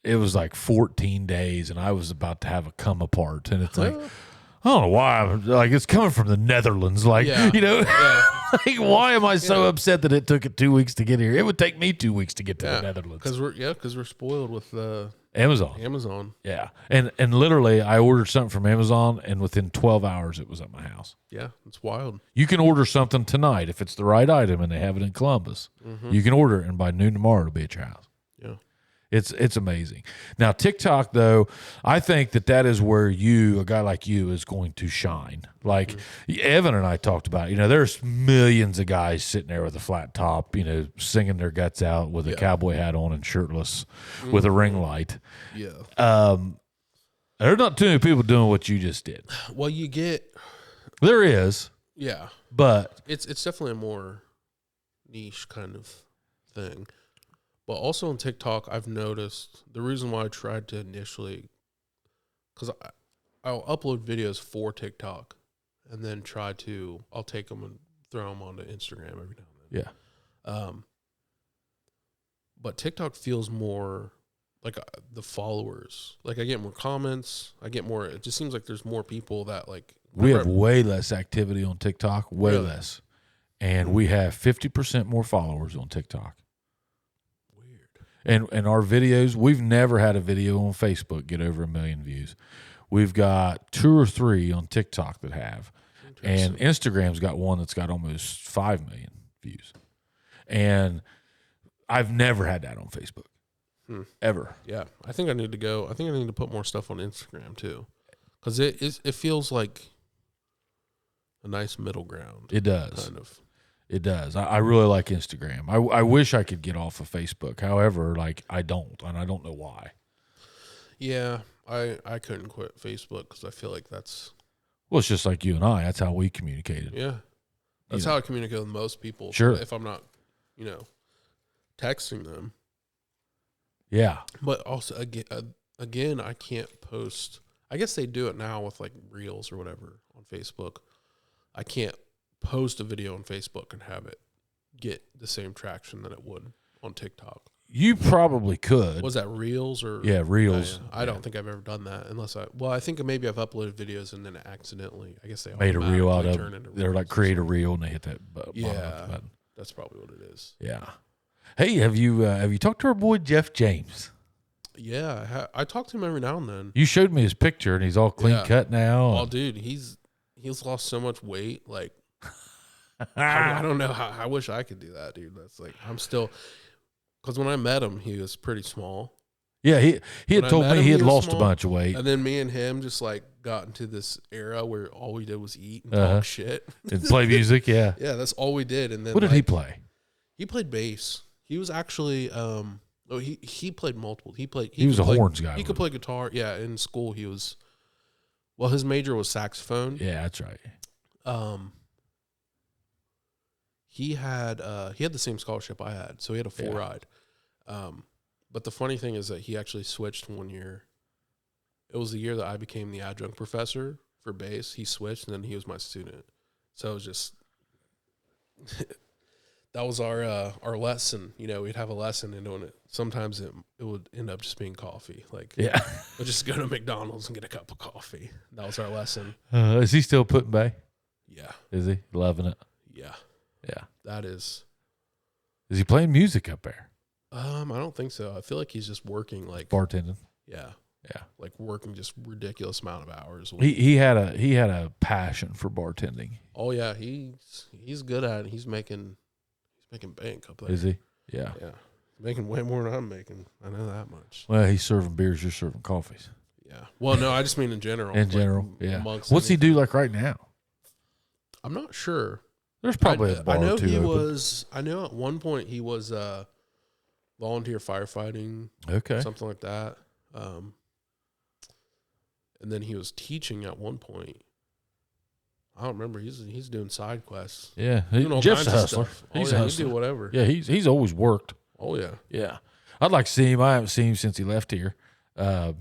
it was like 14 days, and I was about to have a come apart, and it's like. I don't know why. Like it's coming from the Netherlands. Like like why am I so upset that it took it 2 weeks to get here? It would take me 2 weeks to get to the Netherlands. Because we're spoiled with Amazon. Yeah, and literally, I ordered something from Amazon, and within 12 hours, it was at my house. Yeah, it's wild. You can order something tonight if it's the right item, and they have it in Columbus. You can order it, and by noon tomorrow, it'll be at your house. Yeah. It's amazing. Now, TikTok, though, I think that is where a guy like you, is going to shine. Like Evan and I talked about, there's millions of guys sitting there with a flat top, singing their guts out with a cowboy hat on and shirtless with a ring light. Yeah. There's not too many people doing what you just did. Well, There is. Yeah. But it's definitely a more niche kind of thing. But also on TikTok, I've noticed the reason why I tried to initially, because I'll upload videos for TikTok and then I'll take them and throw them onto Instagram every now and then. Yeah. But TikTok feels more like the followers. Like I get more comments. It just seems like there's more people that like. We have way less activity on TikTok, way less. And we have 50% more followers on TikTok. And our videos, we've never had a video on Facebook get over 1 million views. We've got 2 or 3 on TikTok that have. And Instagram's got one that's got almost 5 million views. And I've never had that on Facebook. Ever. Yeah. I think I need to put more stuff on Instagram too. Because it feels like a nice middle ground. It does. Kind of. It does. I really like Instagram. I wish I could get off of Facebook. However, like I don't, and I don't know why. Yeah, I couldn't quit Facebook because I feel like that's. Well, it's just like you and I. That's how we communicated. Yeah, that's how I communicate with most people. Sure. If I'm not, texting them. Yeah. But also again, I can't post. I guess they do it now with like Reels or whatever on Facebook. I can't post a video on Facebook and have it get the same traction that it would on TikTok. You probably could. Was that Reels or? Yeah, Reels. I don't think I've ever done that unless I think maybe I've uploaded videos and then accidentally, I guess they made a reel out of it. They're like create a reel and they hit that button. Yeah, that's probably what it is. Yeah. Hey, have you talked to our boy Jeff James? Yeah, I talk to him every now and then. You showed me his picture and he's all clean cut now. Oh, dude, he's lost so much weight. Like, I don't know how. I wish I could do that, dude. That's like I'm still. Because when I met him, he was pretty small. Yeah, he had told me he had lost a bunch of weight. And then me and him just like got into this era where all we did was eat and talk shit. And play music, yeah. Yeah, that's all we did. And then what did he play? He played bass. He was actually he played multiple. He was a horns guy. He could play guitar. Yeah, in school he was his major was saxophone. Yeah, that's right. He had the same scholarship I had, so he had a full ride. But the funny thing is that he actually switched one year. It was the year that I became the adjunct professor for bass. He switched, and then he was my student. So it was just that was our lesson. You know, we'd have a lesson and doing it. Sometimes it would end up just being coffee. Like, Yeah. we'll just go to McDonald's and get a cup of coffee. That was our lesson. Is he still putting bay? Yeah. Is he loving it? Yeah. Yeah. That is. Is he playing music up there? I don't think so. I feel like he's just working like Bartending. Yeah. Yeah. Like working just ridiculous amount of hours. He had a passion for bartending. Oh yeah, he's good at it. He's making bank up there. Is he? Yeah. Yeah. Making way more than I'm making. I know that much. Well, he's serving beers, you're serving coffees. Yeah. Well, no, I just mean in general. In general, yeah. What's he do like right now? I'm not sure. There's probably a bar I know or two he open. was. I know at one point he was volunteer firefighting. Okay. Something like that. And then he was teaching at one point. I don't remember. He's doing side quests. Yeah. Doing all Jeff's a kinds of hustler. stuff. He's yeah, a he hustler. do whatever. Yeah, he's always worked. Oh yeah. Yeah. I'd like to see him. I haven't seen him since he left here. But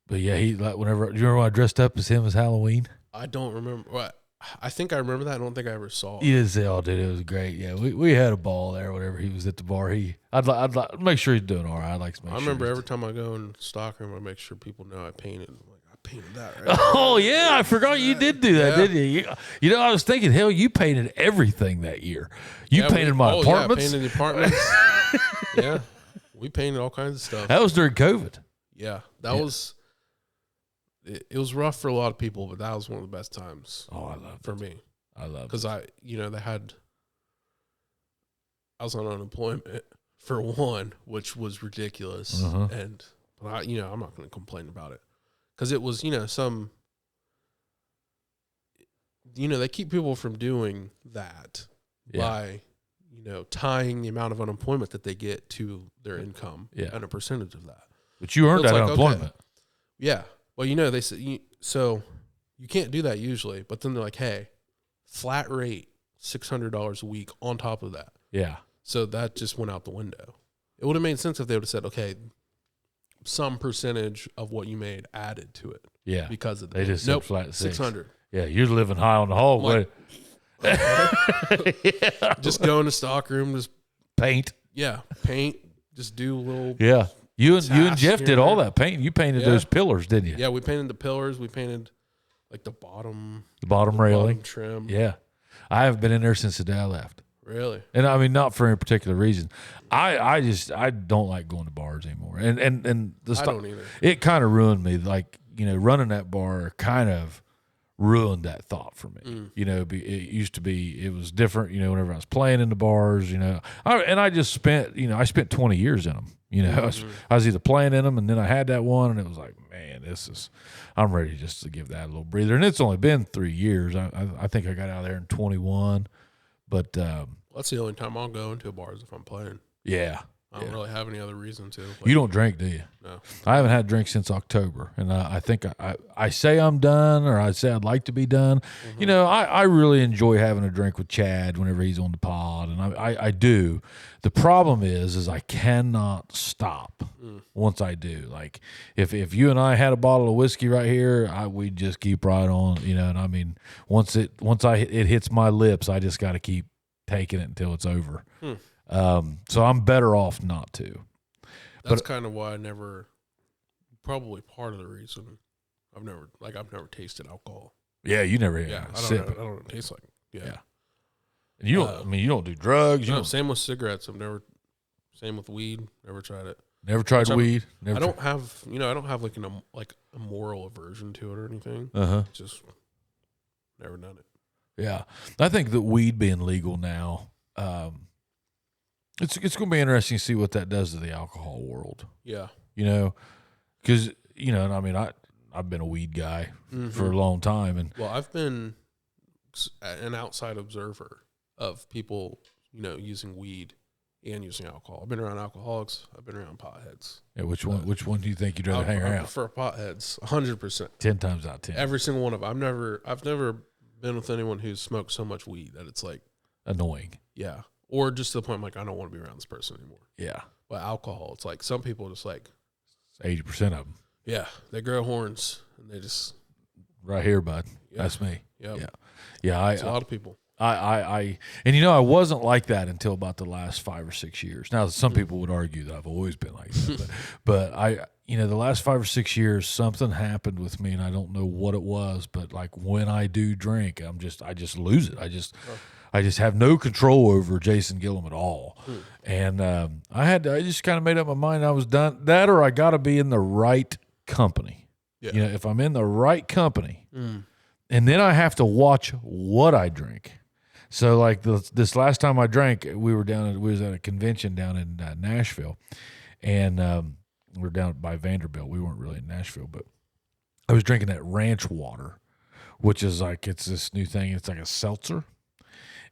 yeah, he like whenever. Do you remember when I dressed up as him as Halloween? I don't remember. What? I think I remember that. I don't think I ever saw it. You didn't say, "Oh, dude, it was great." Yeah, we had a ball there. Whenever he was at the bar, I'd like make sure he's doing all right. I'd like to make. I sure remember he's- every time I go in stockroom, I make sure people know I painted. I'm like, I painted that, right? Oh yeah, I forgot you did do that, Yeah. didn't you? You know, I was thinking, hell, you painted everything that year. You painted my apartments. Yeah, painted the apartments. Yeah, we painted all kinds of stuff. That was during COVID. Yeah, that was. It was rough for a lot of people, but that was one of the best times. Oh, I love for me. I love because I was on unemployment for one, which was ridiculous, and but I'm not going to complain about it because it was they keep people from doing that by tying the amount of unemployment that they get to their income and a percentage of that. But you earned So it's that like, unemployment. okay. Yeah, well, they said so you can't do that usually, but then they're like, hey. Flat rate, $600 a week on top of that. Yeah. So that just went out the window. It would have made sense if they would have said, okay, some percentage of what you made added to it. Yeah. Because of that. They just said flat 600. Yeah, you're living high on the hog. Like, just go in the stock room, just paint. Yeah, paint. Just do a little. Yeah. You and Jeff did all that painting. You painted those pillars, didn't you? Yeah, we painted the pillars. We painted like the bottom railing, bottom trim. Yeah, I haven't been in there since the day I left. Really? And I mean, not for any particular reason. I don't like going to bars anymore. And the I don't either. It kind of ruined me. Like running that bar kind of ruined that thought for me. It used to be, it was different. Whenever I was playing in the bars, I just spent I spent 20 years in them. I was either playing in them, and then I had that one, and it was like, man, I'm ready just to give that a little breather. And it's only been 3 years. I think I got out of there in 21, but that's the only time I'll go into bars if I'm playing. Yeah, I don't really have any other reason to. You don't drink, do you? No. I haven't had a drink since October, and I think I say I'm done, or I say I'd like to be done. I really enjoy having a drink with Chad whenever he's on the pod, and I do. The problem is I cannot stop once I do. Like if you and I had a bottle of whiskey right here, we'd just keep right on. And I mean, once it hits my lips, I just got to keep taking it until it's over. So I'm better off not to. That's kind of why probably part of the reason I've never tasted alcohol. Yeah, you never. Yeah, I don't know what it tastes like. Yeah. And you don't. You don't do drugs. Same with cigarettes. Same with weed. Never tried it. Never tried weed. I don't have like a moral aversion to it or anything. Just never done it. Yeah, I think that weed being legal now, it's going to be interesting to see what that does to the alcohol world. Yeah, because and I mean I've been a weed guy for a long time, and I've been an outside observer of people using weed and using alcohol. I've been around alcoholics. I've been around potheads. Yeah, which one do you think you'd rather hang around? I prefer potheads, 100%. 10 times out of 10. Every single one of them. I've never been with anyone who's smoked so much weed that it's like annoying. Yeah, or just to the point like I don't want to be around this person anymore. Yeah, but alcohol, it's like some people just like 80% of them. Yeah, they grow horns and they just right here, bud. Yeah. That's me. Yep. Yeah. It's a lot of people. And I wasn't like that until about the last 5 or 6 years. Now, some people would argue that I've always been like that, but the last 5 or 6 years, something happened with me, and I don't know what it was, but like when I do drink, I just lose it. I just have no control over Jason Gillum at all. And I just kind of made up my mind I was done. That or I got to be in the right company. Yeah. If I'm in the right company, and then I have to watch what I drink. So like this last time I drank, we was at a convention down in Nashville, and we were down by Vanderbilt. We weren't really in Nashville, but I was drinking that ranch water, which is like, it's this new thing. It's like a seltzer,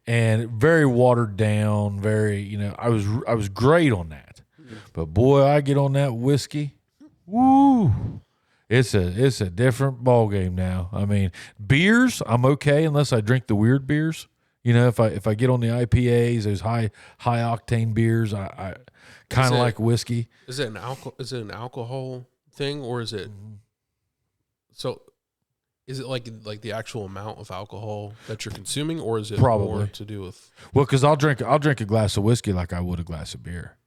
and very watered down. Very, I was great on that, but boy, I get on that whiskey, woo. It's a different ball game now. I mean, beers, I'm okay unless I drink the weird beers. If I get on the IPAs, those high octane beers, I kind of like whiskey. Is it an alcohol thing, or is it? So, is it like the actual amount of alcohol that you're consuming, or is it Probably more to do with? Well, because I'll drink a glass of whiskey like I would a glass of beer.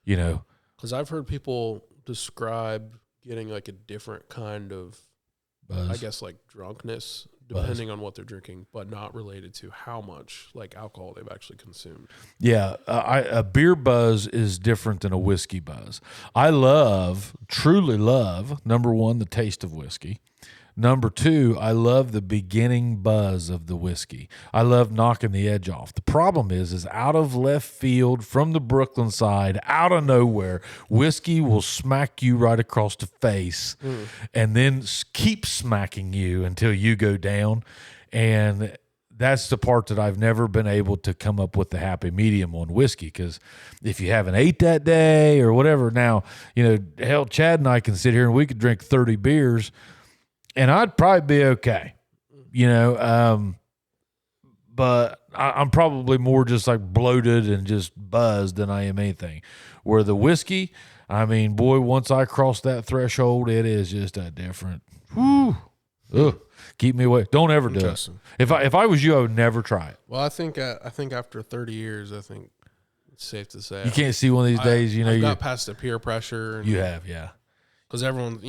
Because I've heard people describe getting like a different kind of Buzz. I guess like drunkenness depending on what they're drinking, but not related to how much like alcohol they've actually consumed. Yeah, a beer buzz is different than a whiskey buzz. I truly love, number one, the taste of whiskey. Number two, I love the beginning buzz of the whiskey. I love knocking the edge off. The problem is out of left field from the Brooklyn side, out of nowhere, whiskey will smack you right across the face and then keep smacking you until you go down. And that's the part that I've never been able to come up with the happy medium on whiskey, because if you haven't ate that day or whatever, now, hell, Chad and I can sit here and we could drink 30 beers and I'd probably be okay, but I'm probably more just like bloated and just buzzed than I am anything. Where the whiskey, I mean, boy, once I cross that threshold, it is just a different, keep me away. Don't ever do it. If I was you, I would never try it. Well, I think after 30 years, I think it's safe to say you can't see one of these days, I've got past the peer pressure. You have, yeah. Because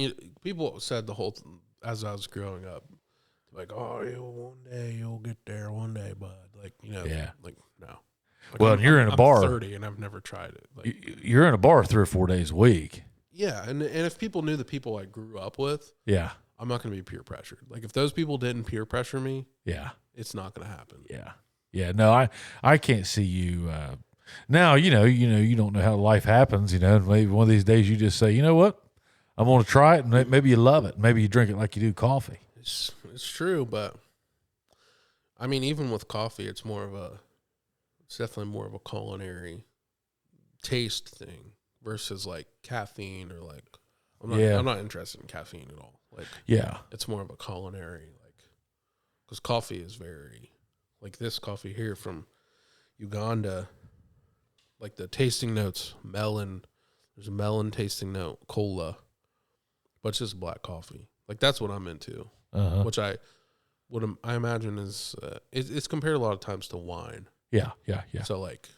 people said the whole as I was growing up, like, oh, one day you'll get there, one day, bud. Like, yeah. like, no. Like, well, you're in a bar. 30 and I've never tried it. Like, you're in a bar 3 or 4 days a week. Yeah, and if people knew the people I grew up with, yeah, I'm not going to be peer pressured. Like, if those people didn't peer pressure me, yeah, it's not going to happen. Yeah. No, I can't see you. Now, you don't know how life happens. Maybe one of these days you just say, you know what? I'm going to try it, and maybe you love it. Maybe you drink it like you do coffee. It's true, but I mean, even with coffee, it's definitely more of a culinary taste thing versus like caffeine or like I'm not interested in caffeine at all. Like, yeah, it's more of a culinary, like, because coffee is very like this coffee here from Uganda, like the tasting notes, melon. There's a melon tasting note, cola. But it's just black coffee. Like, that's what I'm into, which I imagine is it's compared a lot of times to wine. Yeah. So, like,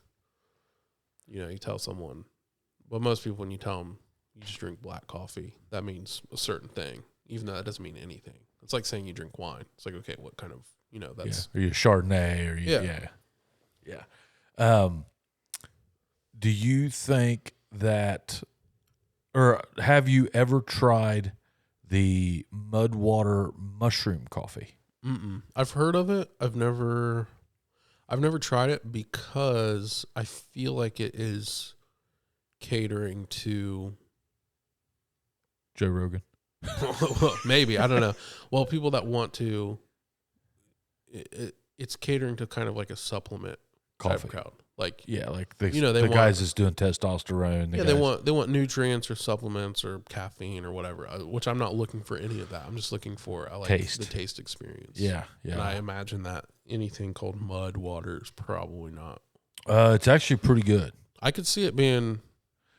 you tell someone, but most people, when you tell them you just drink black coffee, that means a certain thing, even though that doesn't mean anything. It's like saying you drink wine. It's like, okay, what kind of, that's. Yeah. Or you Chardonnay or yeah. Do you think that, or have you ever tried the Mudwater mushroom coffee? I've heard of it. I've never tried it because I feel like it is catering to Joe Rogan. Maybe, I don't know. Well, people that want to, it's catering to kind of like a supplement type crowd. Like, yeah, like the guys that's doing testosterone. They want nutrients or supplements or caffeine or whatever. Which I'm not looking for any of that. I'm just looking for the taste experience. Yeah. And I imagine that anything called Mudwater is probably not. It's actually pretty good. I could see it being.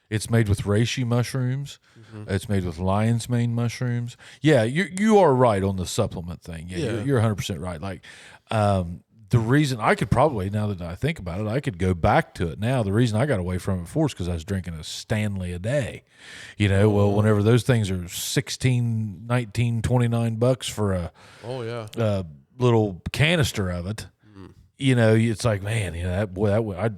It's made with reishi mushrooms. It's made with lion's mane mushrooms. Yeah, you are right on the supplement thing. Yeah, you're 100% right. Like, the reason I could probably, now that I think about it, I could go back to it now. The reason I got away from it before is because I was drinking a Stanley a day. Well, whenever those things are 16, 19, 29 bucks for a little canister of it, it's like, man,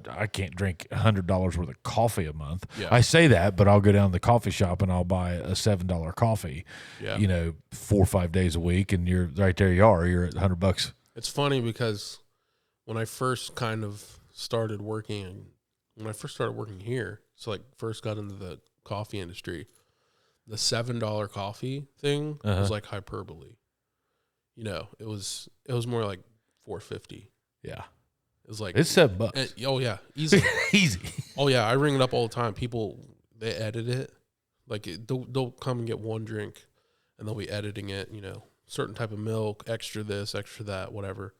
I can't drink $100 worth of coffee a month. Yeah. I say that, but I'll go down to the coffee shop and I'll buy a $7 coffee, 4 or 5 days a week, and you're right there. You're at $100. It's funny because when I first started working here, so like first got into the coffee industry, the $7 coffee thing was like hyperbole. It was more like $4.50. Yeah. It was like, it's $7. Oh yeah. Easy. Easy. Oh yeah. I ring it up all the time. People, they edit it. Like they'll come and get one drink and they'll be editing it, certain type of milk, extra this, extra that, whatever.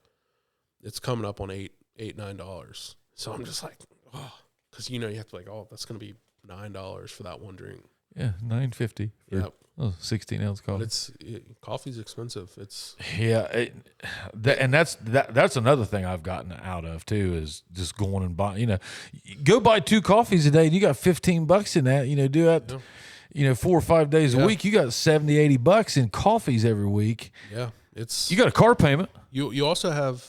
It's coming up on $9. So I'm just like, oh, because you have to that's gonna be $9 for that one drink. Yeah, $9.50. Yeah, 16-ounce coffee. But coffee's expensive. It's and that's another thing I've gotten out of too, is just going and buying. Go buy 2 coffees a day, and you got $15 in that. Do that. Yeah. 4 or 5 days a week, you got $70-$80 in coffees every week. Yeah, you got a car payment. You also have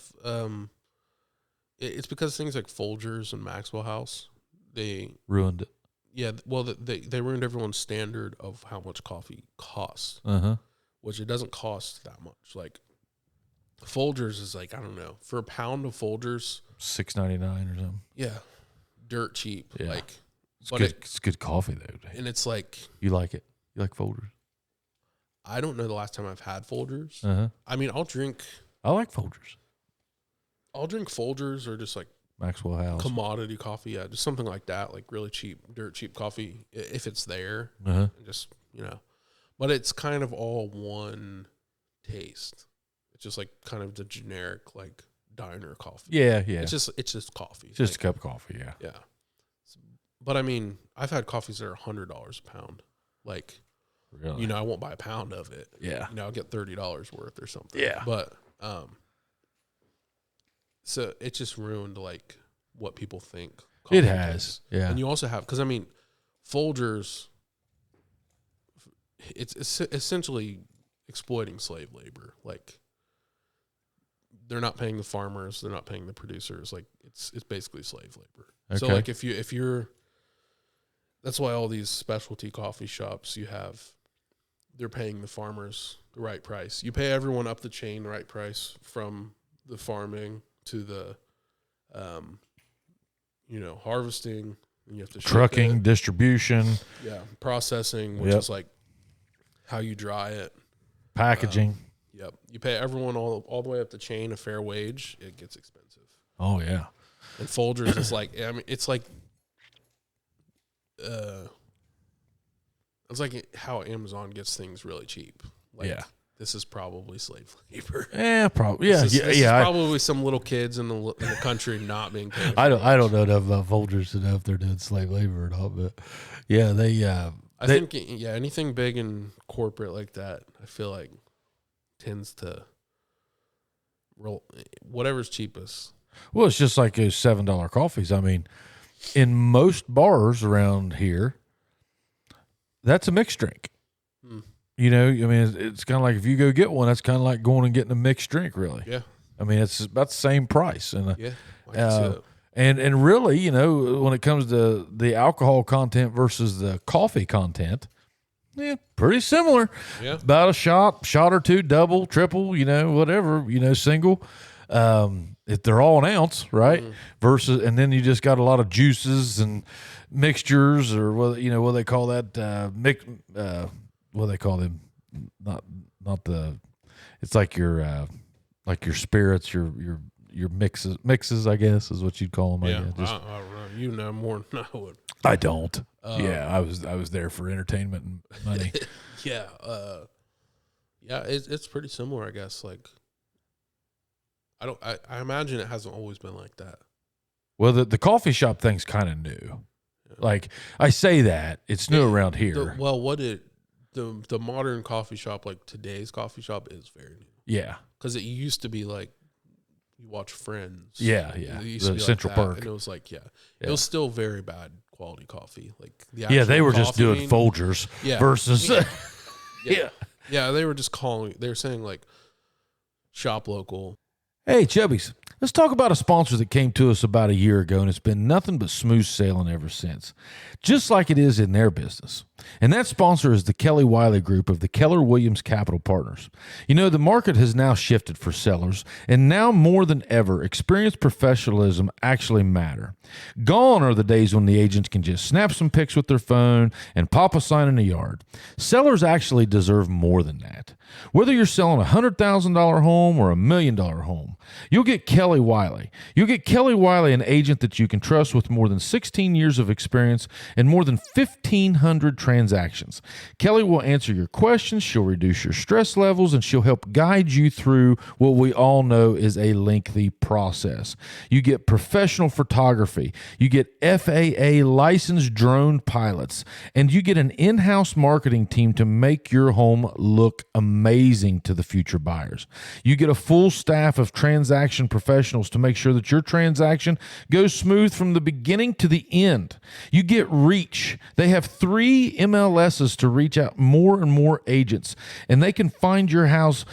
it's because things like Folgers and Maxwell House, they ruined it. Yeah, well, they ruined everyone's standard of how much coffee costs, which it doesn't cost that much. Like Folgers is like, I don't know, for a pound of Folgers, $6.99 or something. Yeah, dirt cheap. Yeah. Like. It's good coffee though, and it's like, you like it. You like Folgers? I don't know the last time I've had Folgers. I mean, I like Folgers. I'll drink Folgers or just like Maxwell House commodity coffee. Yeah, just something like that, like really cheap, dirt cheap coffee if it's there. Just but it's kind of all one taste. It's just like kind of the generic like diner coffee. Yeah. It's just coffee. It's just a cup of coffee. Yeah. Yeah. But I mean, I've had coffees that are $100 a pound. Like, really? I won't buy a pound of it. Yeah. I'll get $30 worth or something. Yeah. But, so it just ruined like what people think. It has. Is. Yeah. And you also have, because I mean, Folgers, it's essentially exploiting slave labor. Like, they're not paying the farmers, they're not paying the producers. Like, it's basically slave labor. Okay. So like if you're that's why all these specialty coffee shops they're paying the farmers the right price. You pay everyone up the chain the right price, from the farming to the harvesting, and you have to trucking, distribution, processing, which is like how you dry it, packaging. You pay everyone all the way up the chain a fair wage. It gets expensive. Oh yeah. And Folgers is like, I mean, it's like how Amazon gets things really cheap. Like, this is probably slave labor. Yeah, probably. Yeah, this is probably some little kids in the country not being paid. I don't know enough about Folgers to know if they're doing slave labor or not. But yeah, I think anything big and corporate like that, I feel like tends to roll whatever's cheapest. Well, it's just like those $7 coffees. I mean, in most bars around here, that's a mixed drink. I mean, it's kind of like if you go get one, that's kind of like going and getting a mixed drink, really. Yeah. I mean, it's about the same price. And yeah. And really, when it comes to the alcohol content versus the coffee content, pretty similar. Yeah. About a shot or two, double, triple, whatever, single. If they're all an ounce, right? Versus, and then you just got a lot of juices and mixtures, or what they call that, what do they call them? Not the. It's like your spirits, your mixes, I guess, is what you'd call them. Yeah, I don't know. You know more than I would. I don't. I was there for entertainment and money. Yeah, it's pretty similar, I guess. Like, I imagine it hasn't always been like that. Well, the coffee shop thing's kind of new. Like I say that it's new around here. The modern coffee shop, like today's coffee shop, is very new. Yeah, because it used to be like you watch Friends. Yeah. It used The to be Central like that, Perk. and it was like it was still very bad quality coffee. Like they were just doing bean, Folgers versus yeah, they were just calling. They were saying like shop local. Hey, Chubbies, let's talk about a sponsor that came to us about a year ago, and it's been nothing but smooth sailing ever since, just like it is in their business. And that sponsor is the Kelly Wiley Group of the Keller Williams Capital Partners. You know, the market has now shifted for sellers, and now more than ever, experienced professionalism actually matter. Gone are the days when the agents can just snap some pics with their phone and pop a sign in the yard. Sellers actually deserve more than that. Whether you're selling a $100,000 home or $1 million home, you'll get Kelly Wiley. You'll get Kelly Wiley, an agent that you can trust with more than 16 years of experience and more than 1,500 transactions. Kelly will answer your questions, she'll reduce your stress levels, and she'll help guide you through what we all know is a lengthy process. You get professional photography, you get FAA licensed drone pilots, and you get an in-house marketing team to make your home look amazing to the future buyers. You get a full staff of transaction professionals to make sure that your transaction goes smooth from the beginning to the end. You get reach. They have 3 MLSs to reach out more and more agents, and they can find your house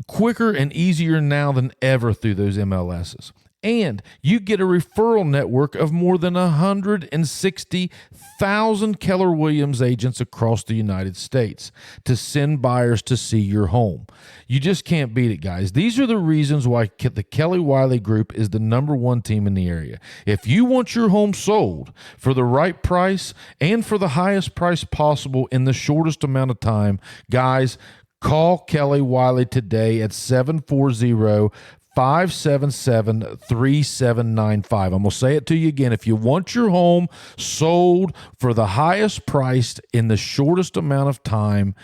quicker and easier now than ever through those MLSs. And you get a referral network of more than 160,000 Keller Williams agents across the United States to send buyers to see your home. You just can't beat it, guys. These are the reasons why the Kelly Wiley Group is the #1 team in the area. If you want your home sold for the right price and for the highest price possible in the shortest amount of time, guys, call Kelly Wiley today at 740-577-3795. I'm going to say it to you again. If you want your home sold for the highest priced in the shortest amount of time,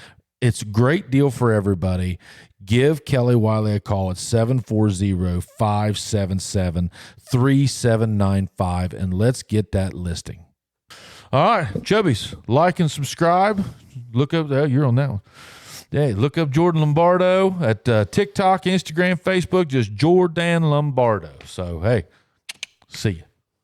it's a great deal for everybody. Give Kelly Wiley a call at 740-577-3795, and let's get that listing. All right, Chubbies, like and subscribe. Look up there. You're on that one. Hey, look up Jordan Lombardo at TikTok, Instagram, Facebook, just Jordan Lombardo. So, hey, see you.